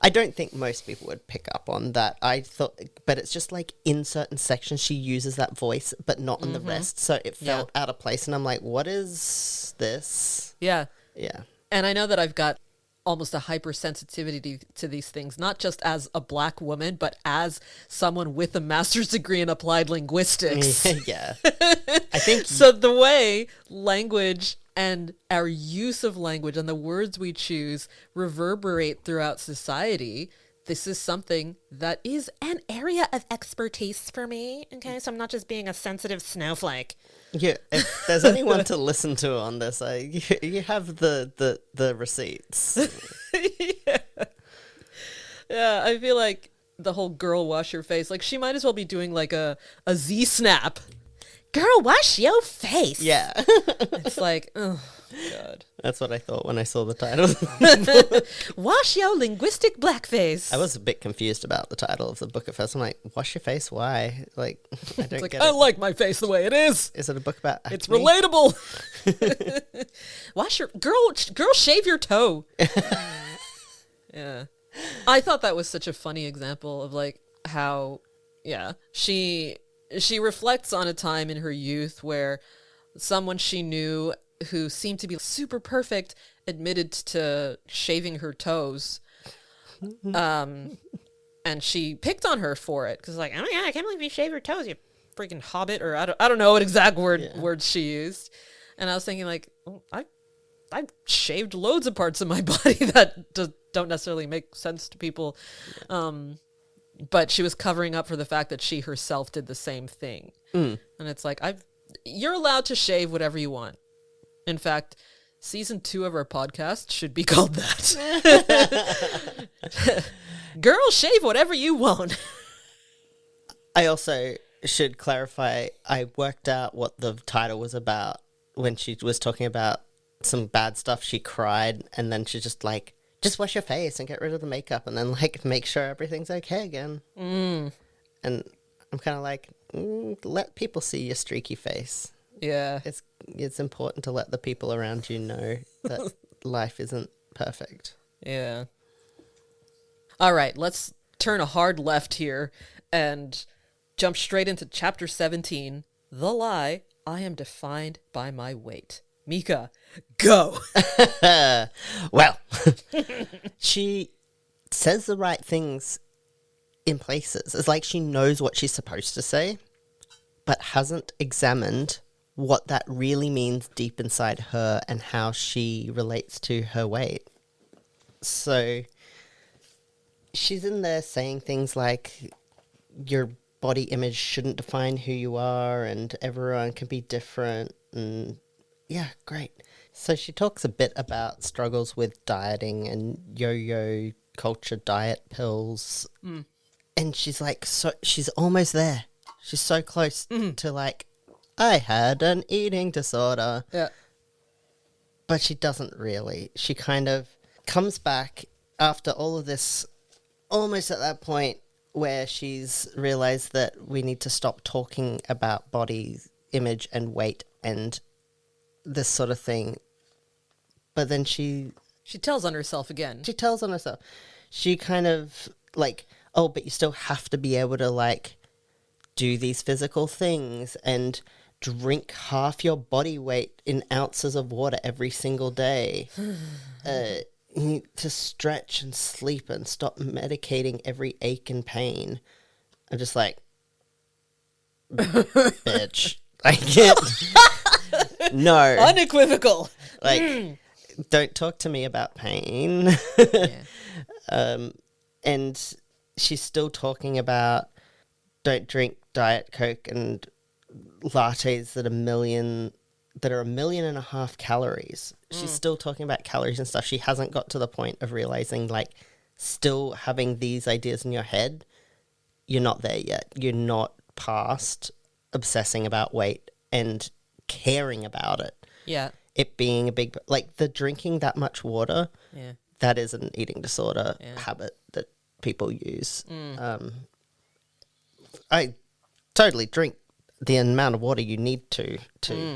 I don't think most people would pick up on that. I thought, but it's just like in certain sections she uses that voice, but not in the rest. So it felt out of place, and I'm like, what is this? Yeah. Yeah. And I know that I've got almost a hypersensitivity to these things, not just as a black woman, but as someone with a master's degree in applied linguistics. Yeah. I think so. The way language and our use of language and the words we choose reverberate throughout society, this is something that is an area of expertise for me. Okay, so I'm not just being a sensitive snowflake. Yeah, if there's anyone to listen to on this, you have the receipts. Yeah, I feel like the whole girl wash your face, like she might as well be doing like a Z-snap. Girl, wash your face. Yeah. It's like, oh, God. That's what I thought when I saw the title. Wash your linguistic blackface. I was a bit confused about the title of the book at first. I'm like, wash your face? Why? Like, I don't get it. I like my face the way it is. Is it a book about acne? It's relatable. Wash your... Girl, shave your toe. Yeah. I thought that was such a funny example of, like, how, she reflects on a time in her youth where someone she knew who seemed to be super perfect admitted to shaving her toes. And she picked on her for it because, like, oh my God, I can't believe you shave your toes, you freaking hobbit, or I don't know what exact words she used. And I was thinking, like, I've shaved loads of parts of my body that don't necessarily make sense to people. But she was covering up for the fact that she herself did the same thing. And it's like, you're allowed to shave whatever you want. In fact, season 2 of our podcast should be called that. Girl, shave whatever you want. I also should clarify, I worked out what the title was about when she was talking about some bad stuff. She cried, and then she's just like, just wash your face and get rid of the makeup, and then, like, make sure everything's okay again. And I'm kind of like, let people see your streaky face. Yeah. It's important to let the people around you know that life isn't perfect. Yeah. All right, let's turn a hard left here and jump straight into chapter 17, The Lie, I Am Defined by My Weight. Mika, go. Well, she says the right things in places. It's like she knows what she's supposed to say, but hasn't examined what that really means deep inside her and how she relates to her weight. So she's in there saying things like, your body image shouldn't define who you are, and everyone can be different, and yeah, great. So she talks a bit about struggles with dieting and yo-yo culture diet pills. And she's like, so she's almost there. She's so close to, like, I had an eating disorder. Yeah. But she doesn't really. She kind of comes back after all of this, almost at that point where she's realized that we need to stop talking about body image and weight and this sort of thing. But then she tells on herself again. She tells on herself. She kind of, like, oh, but you still have to be able to, like, do these physical things and drink half your body weight in ounces of water every single day. You need to stretch and sleep and stop medicating every ache and pain. I'm just like, bitch. I can't. No. Unequivocal. Like, don't talk to me about pain. Yeah. And she's still talking about don't drink Diet Coke and lattes that are 1.5 million calories. She's still talking about calories and stuff. She hasn't got to the point of realizing, like, still having these ideas in your head, you're not there yet. You're not past obsessing about weight and caring about it. Yeah. It being a big, like, the drinking that much water, Yeah. that is an eating disorder habit that people use. I totally drink the amount of water you need to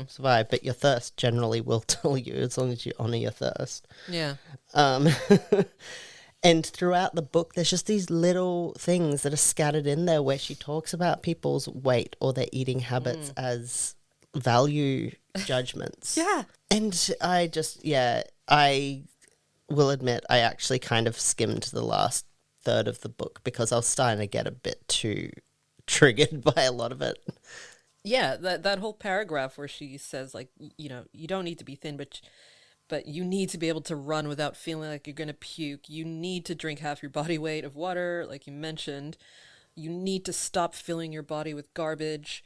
survive, but your thirst generally will tell you, as long as you honor your thirst. Yeah. And throughout the book, there's just these little things that are scattered in there where she talks about people's weight or their eating habits as value judgments. Yeah. And I will admit I actually kind of skimmed the last third of the book because I was starting to get a bit too triggered by a lot of it. Yeah, that whole paragraph where she says, like, you don't need to be thin, but you need to be able to run without feeling like you're going to puke. You need to drink half your body weight of water, like you mentioned. You need to stop filling your body with garbage.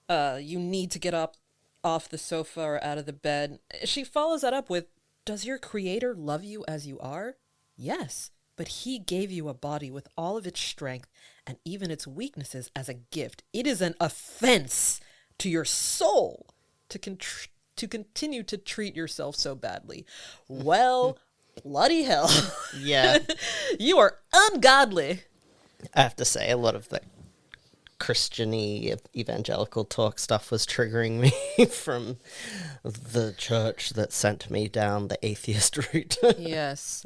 You need to get up off the sofa or out of the bed. She follows that up with, does your creator love you as you are? Yes, but he gave you a body with all of its strength and even its weaknesses as a gift. It is an offense to your soul to continue to treat yourself so badly. Well, bloody hell. Yeah. You are ungodly. I have to say, a lot of the Christian-y evangelical talk stuff was triggering me from the church that sent me down the atheist route. Yes.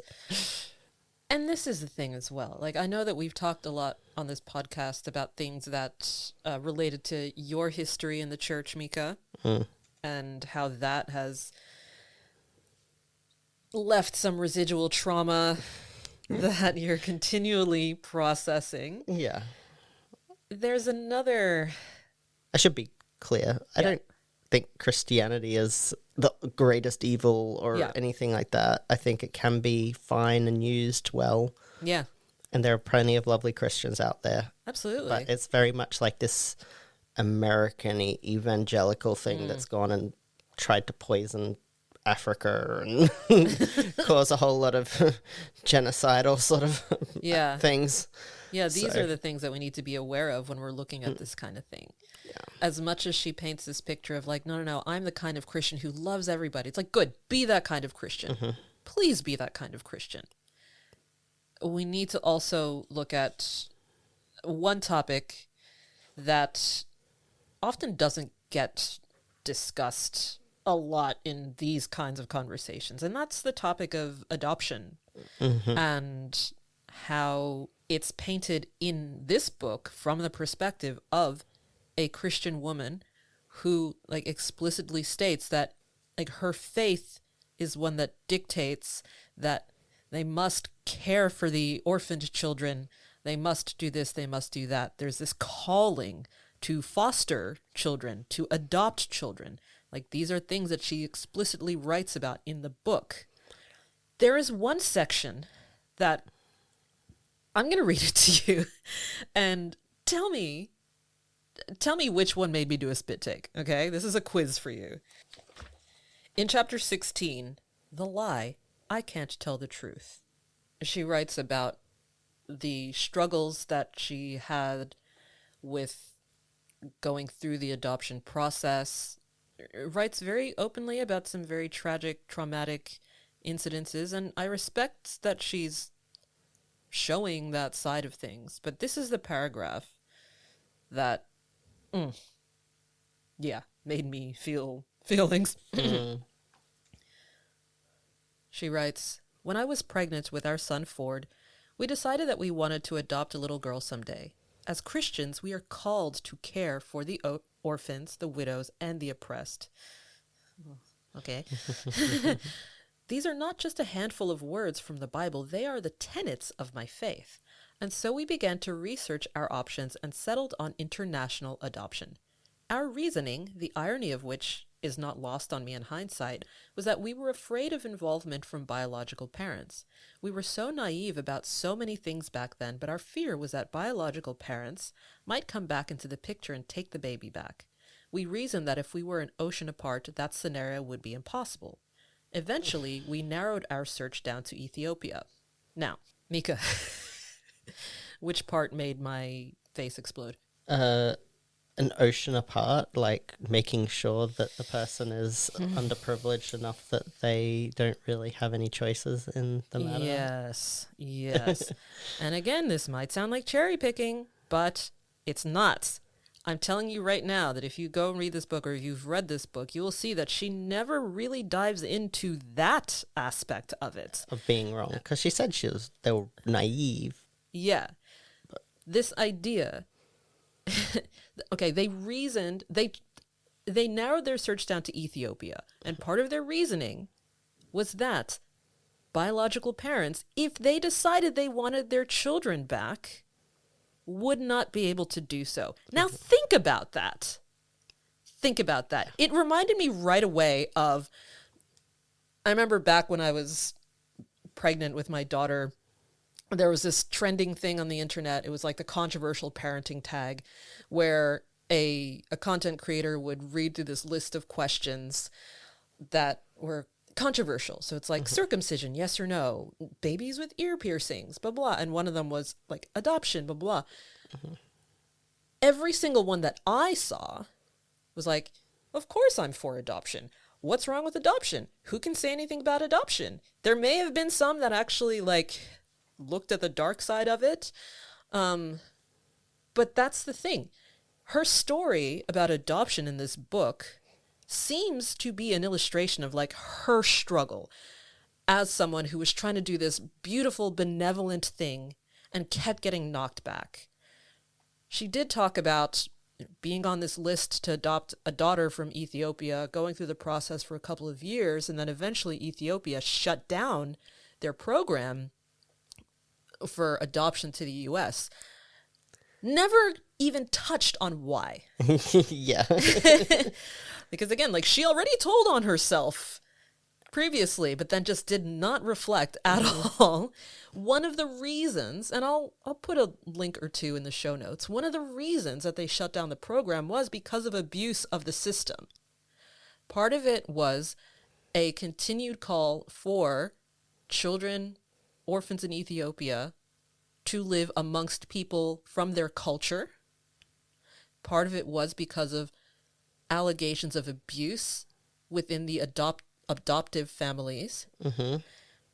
And this is the thing as well. Like, I know that we've talked a lot on this podcast about things that related to your history in the church, Mika, and how that has left some residual trauma that you're continually processing. Yeah. There's another... I should be clear. I don't think Christianity is the greatest evil or anything like that. I think it can be fine and used well. Yeah. And there are plenty of lovely Christians out there. Absolutely. But it's very much like this American-y evangelical thing that's gone and tried to poison Africa and cause a whole lot of genocidal sort of things. Yeah, these are the things that we need to be aware of when we're looking at this kind of thing. Yeah. As much as she paints this picture of like, no, I'm the kind of Christian who loves everybody. It's like, good, be that kind of Christian. Please be that kind of Christian. We need to also look at one topic that often doesn't get discussed a lot in these kinds of conversations, and that's the topic of adoption and how it's painted in this book from the perspective of a Christian woman who like explicitly states that like her faith is one that dictates that they must care for the orphaned children. They must do this. They must do that. There's this calling to foster children, to adopt children. Like these are things that she explicitly writes about in the book. There is one section that I'm going to read it to you and tell me which one made me do a spit take, okay? This is a quiz for you. In chapter 16, The Lie, I Can't Tell the Truth, she writes about the struggles that she had with going through the adoption process, writes very openly about some very tragic, traumatic incidences, and I respect that she's showing that side of things. But this is the paragraph that, made me feel feelings. She writes, "When I was pregnant with our son Ford, we decided that we wanted to adopt a little girl someday. As Christians, we are called to care for the orphans, the widows, and the oppressed." Okay. These are not just a handful of words from the Bible. They are the tenets of my faith. And so we began to research our options and settled on international adoption. Our reasoning, the irony of which is not lost on me in hindsight, was that we were afraid of involvement from biological parents. We were so naive about so many things back then, but our fear was that biological parents might come back into the picture and take the baby back. We reasoned that if we were an ocean apart, that scenario would be impossible. Eventually, we narrowed our search down to Ethiopia. Now, Mika, which part made my face explode? An ocean apart, like making sure that the person is underprivileged enough that they don't really have any choices in the matter. Yes. And again, this might sound like cherry picking, but it's not. I'm telling you right now that if you go and read this book, or if you've read this book, you will see that she never really dives into that aspect of it. Of being wrong. Because she said they were naive. Yeah. This idea... Okay, they narrowed their search down to Ethiopia, and part of their reasoning was that biological parents, if they decided they wanted their children back, would not be able to do so. Now think about that. It reminded me right away of, I remember back when I was pregnant with my daughter, there was this trending thing on the internet. It was like the controversial parenting tag, where a content creator would read through this list of questions that were controversial. So it's like circumcision, yes or no, babies with ear piercings, blah, blah. And one of them was like adoption, blah, blah. Every single one that I saw was like, of course I'm for adoption. What's wrong with adoption? Who can say anything about adoption? There may have been some that actually like looked at the dark side of it. But that's the thing. Her story about adoption in this book seems to be an illustration of like her struggle as someone who was trying to do this beautiful, benevolent thing and kept getting knocked back. She did talk about being on this list to adopt a daughter from Ethiopia, going through the process for a couple of years, and then eventually Ethiopia shut down their program for adoption to the U.S. Never even touched on why. Yeah. Because again, like she already told on herself previously, but then just did not reflect at all. One of the reasons, and I'll put a link or two in the show notes, one of the reasons that they shut down the program was because of abuse of the system. Part of it was a continued call for children, orphans in Ethiopia, to live amongst people from their culture. Part of it was because of allegations of abuse within the adoptive families.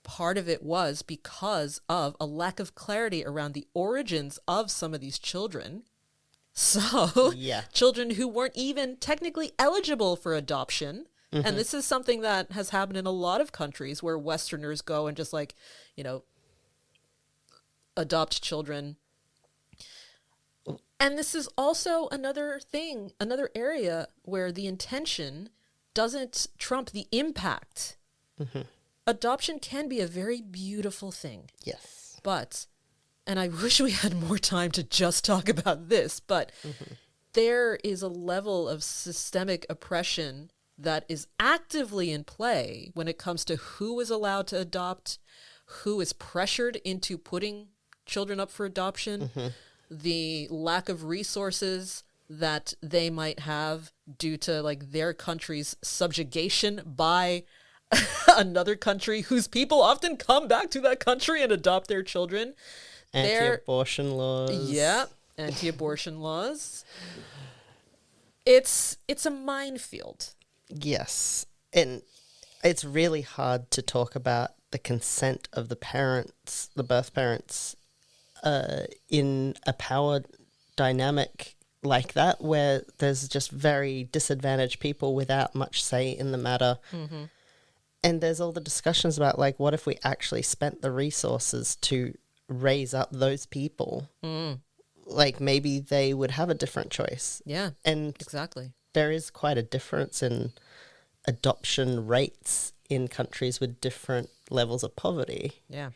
Part of it was because of a lack of clarity around the origins of some of these children. So, children who weren't even technically eligible for adoption. And this is something that has happened in a lot of countries where Westerners go and just like, you know, adopt children. And this is also another thing, another area where the intention doesn't trump the impact. Adoption can be a very beautiful thing. Yes. But, and I wish we had more time to just talk about this, but there is a level of systemic oppression that is actively in play when it comes to who is allowed to adopt, who is pressured into putting children up for adoption, the lack of resources that they might have due to like their country's subjugation by another country whose people often come back to that country and adopt their children. Anti-abortion laws. Yeah, anti-abortion laws. It's a minefield. Yes. And it's really hard to talk about the consent of the parents, the birth parents, in a power dynamic like that, where there's just very disadvantaged people without much say in the matter. And there's all the discussions about, like, what if we actually spent the resources to raise up those people? Like, maybe they would have a different choice. Yeah, and exactly. There is quite a difference in adoption rates in countries with different levels of poverty. Yeah.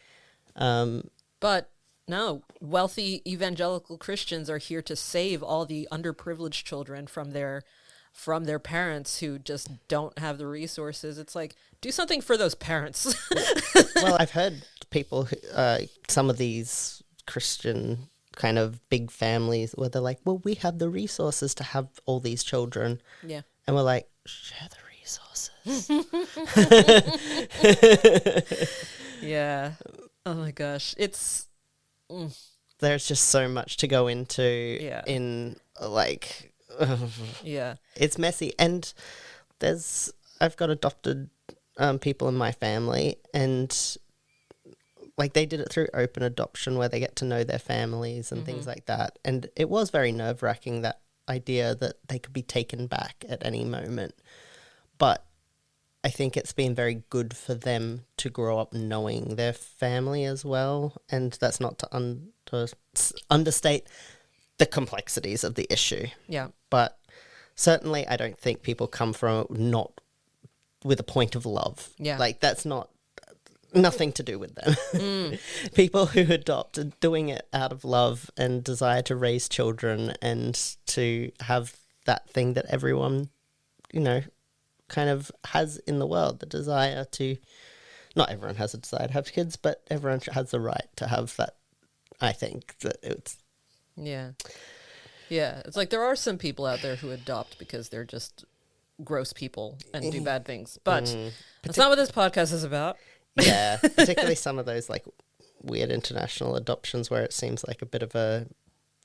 But No, wealthy evangelical Christians are here to save all the underprivileged children from their parents who just don't have the resources. It's like, do something for those parents. Well, I've heard people, some of these Christian kind of big families where they're like, well, we have the resources to have all these children. Yeah. And we're like, share the resources. Yeah. Oh my gosh. It's There's just so much to go into in like, yeah. it's messy. And I've got adopted people in my family, and like they did it through open adoption where they get to know their families and things like that. And it was very nerve-wracking, that idea that they could be taken back at any moment. But I think it's been very good for them to grow up knowing their family as well. And that's not to understate the complexities of the issue. Yeah. But certainly I don't think people come from not with a point of love. Yeah. Like that's nothing to do with them. People who adopt are doing it out of love and desire to raise children and to have that thing that everyone, kind of has in the world, the desire to, not everyone has a desire to have kids, but everyone has the right to have that. I think that it's... Yeah. Yeah. It's like there are some people out there who adopt because they're just gross people and do bad things. But that's not what this podcast is about. Yeah. Particularly some of those like weird international adoptions where it seems like a bit of a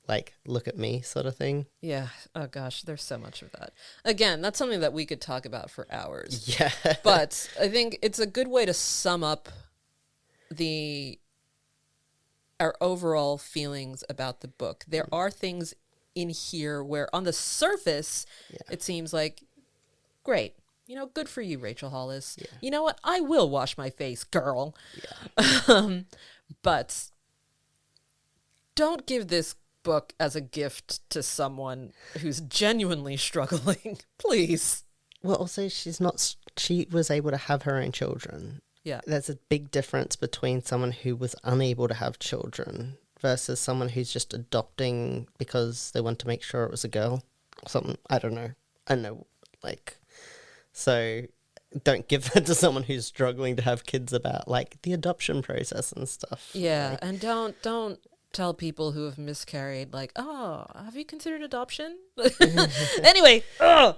like, look at me sort of thing. Yeah. Oh gosh, there's so much of that. Again, that's something that we could talk about for hours. Yeah. But I think it's a good way to sum up our overall feelings about the book. There are things in here where on the surface it seems like great. Good for you, Rachel Hollis. Yeah. You know what? I will wash my face, girl. Yeah. But don't give this book as a gift to someone who's genuinely struggling, please. Well, also she was able to have her own children. Yeah. There's a big difference between someone who was unable to have children versus someone who's just adopting because they want to make sure it was a girl or something. I don't know. So don't give that to someone who's struggling to have kids about like the adoption process and stuff. Yeah. And don't tell people who have miscarried, like, oh, have you considered adoption? Anyway,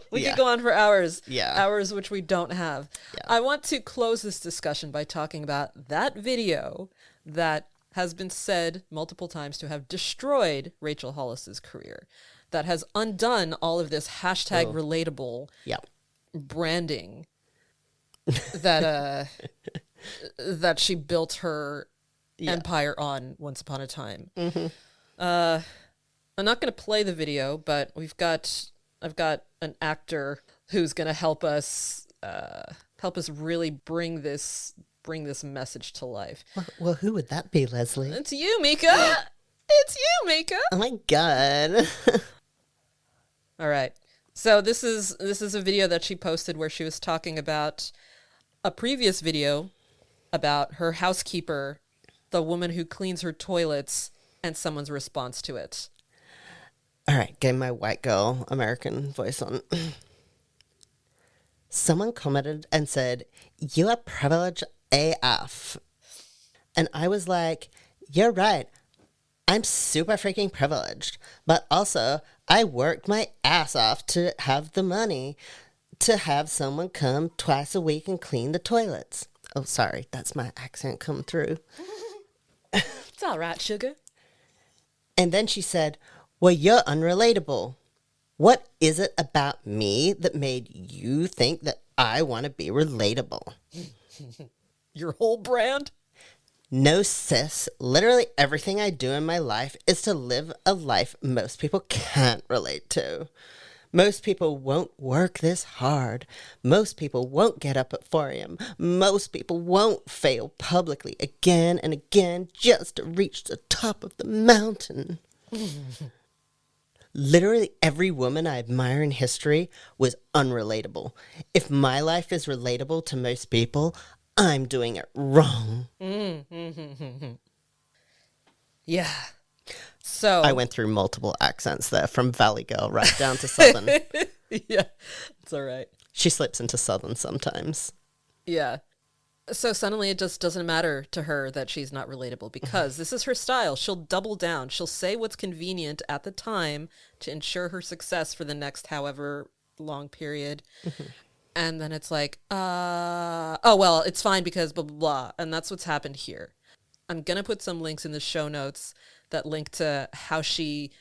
we could go on for hours. Yeah. Hours which we don't have. Yeah. I want to close this discussion by talking about that video that has been said multiple times to have destroyed Rachel Hollis's career, that has undone all of this hashtag relatable branding that she built her empire on once upon a time. I'm not going to play the video, but I've got an actor who's going to help us really bring this message to life. Well, who would that be, Leslie? It's you, Mika. It's you, Mika. Oh my god. All right. So this is a video that she posted where she was talking about a previous video about her housekeeper, the woman who cleans her toilets, and someone's response to it. All right, getting my white girl American voice on. Someone commented and said, "You are privileged AF." And I was like, you're right. I'm super freaking privileged. But also, I worked my ass off to have the money to have someone come twice a week and clean the toilets. Oh, sorry, that's my accent come through. It's all right, sugar. And then she said, well, you're unrelatable. What is it about me that made you think that I want to be relatable? Your whole brand? No, sis. Literally everything I do in my life is to live a life most people can't relate to. Most people won't work this hard. Most people won't get up at 4 a.m. Most people won't fail publicly again and again just to reach the top of the mountain. Literally every woman I admire in history was unrelatable. If my life is relatable to most people, I'm doing it wrong. Yeah. So I went through multiple accents there, from Valley Girl right down to Southern. yeah, it's all right. She slips into Southern sometimes. Yeah. So suddenly it just doesn't matter to her that she's not relatable because this is her style. She'll double down. She'll say what's convenient at the time to ensure her success for the next however long period. And then it's like, oh, well, it's fine because blah, blah, blah. And that's what's happened here. I'm going to put some links in the show notes that link to how she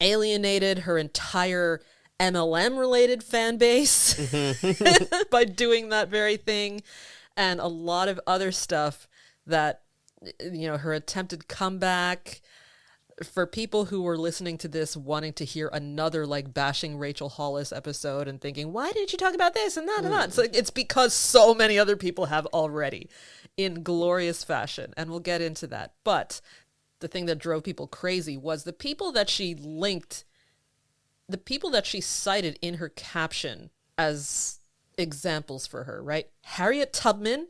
alienated her entire MLM-related fan base by doing that very thing. And a lot of other stuff that, you know, her attempted comeback. For people who were listening to this wanting to hear another like bashing Rachel Hollis episode and thinking, why didn't you talk about this and that and that? So it's because so many other people have already in glorious fashion. And we'll get into that. But the thing that drove people crazy was the people that she linked, the people that she cited in her caption as examples for her, right? Harriet Tubman,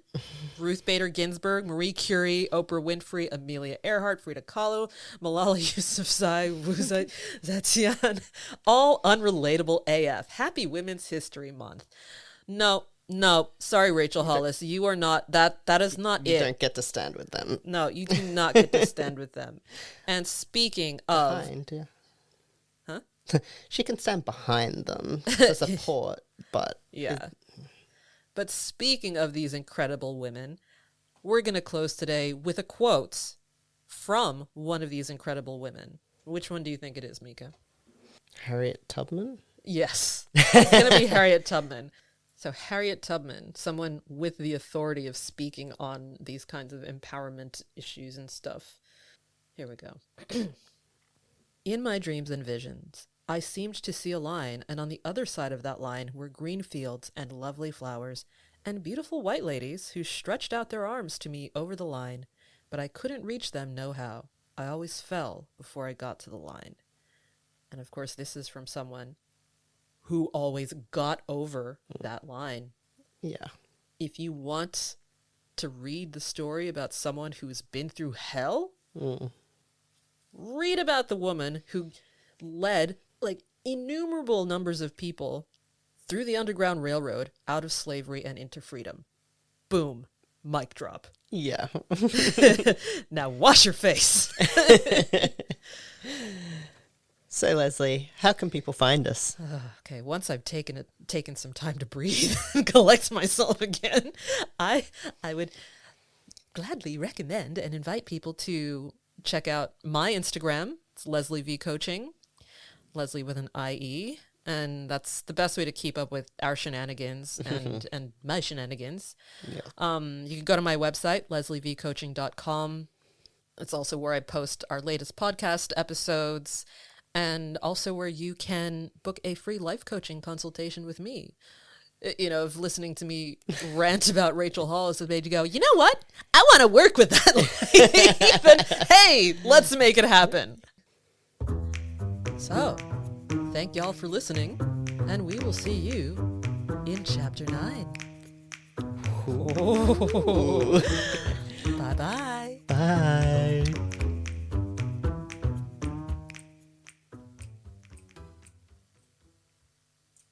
Ruth Bader Ginsburg, Marie Curie, Oprah Winfrey, Amelia Earhart, Frida Kahlo, Malala Yousafzai, Wuza Zetian, all unrelatable AF. Happy Women's History Month. No, sorry, Rachel Hollis, you are not, that is not it. You don't get to stand with them. No, you do not get to stand with them. And speaking of... Behind, yeah. Huh? She can stand behind them to support, but... Yeah. But speaking of these incredible women, we're going to close today with a quote from one of these incredible women. Which one do you think it is, Mika? Harriet Tubman? Yes. It's going to be Harriet Tubman. So Harriet Tubman, someone with the authority of speaking on these kinds of empowerment issues and stuff. Here we go. In my dreams and visions, I seemed to see a line, and on the other side of that line were green fields and lovely flowers, and beautiful white ladies who stretched out their arms to me over the line, but I couldn't reach them nohow. I always fell before I got to the line. And of course, this is from someone who always got over that line. Yeah. If you want to read the story about someone who's been through hell, read about the woman who led like innumerable numbers of people through the Underground Railroad out of slavery and into freedom. Boom. Mic drop. Yeah. Now wash your face. So, Leslie, how can people find us? Okay, once I've taken some time to breathe and collect myself again, I would gladly recommend and invite people to check out my Instagram. It's Leslie V Coaching. Leslie with an IE, and that's the best way to keep up with our shenanigans and my shenanigans. Yeah. You can go to my website, leslievcoaching.com. It's also where I post our latest podcast episodes, and also where you can book a free life coaching consultation with me. You know, if listening to me rant about Rachel Hollis has made you go, you know what? I want to work with that lady. Then, hey, let's make it happen. So, thank y'all for listening, and we will see you in Chapter 9. Bye-bye. Bye.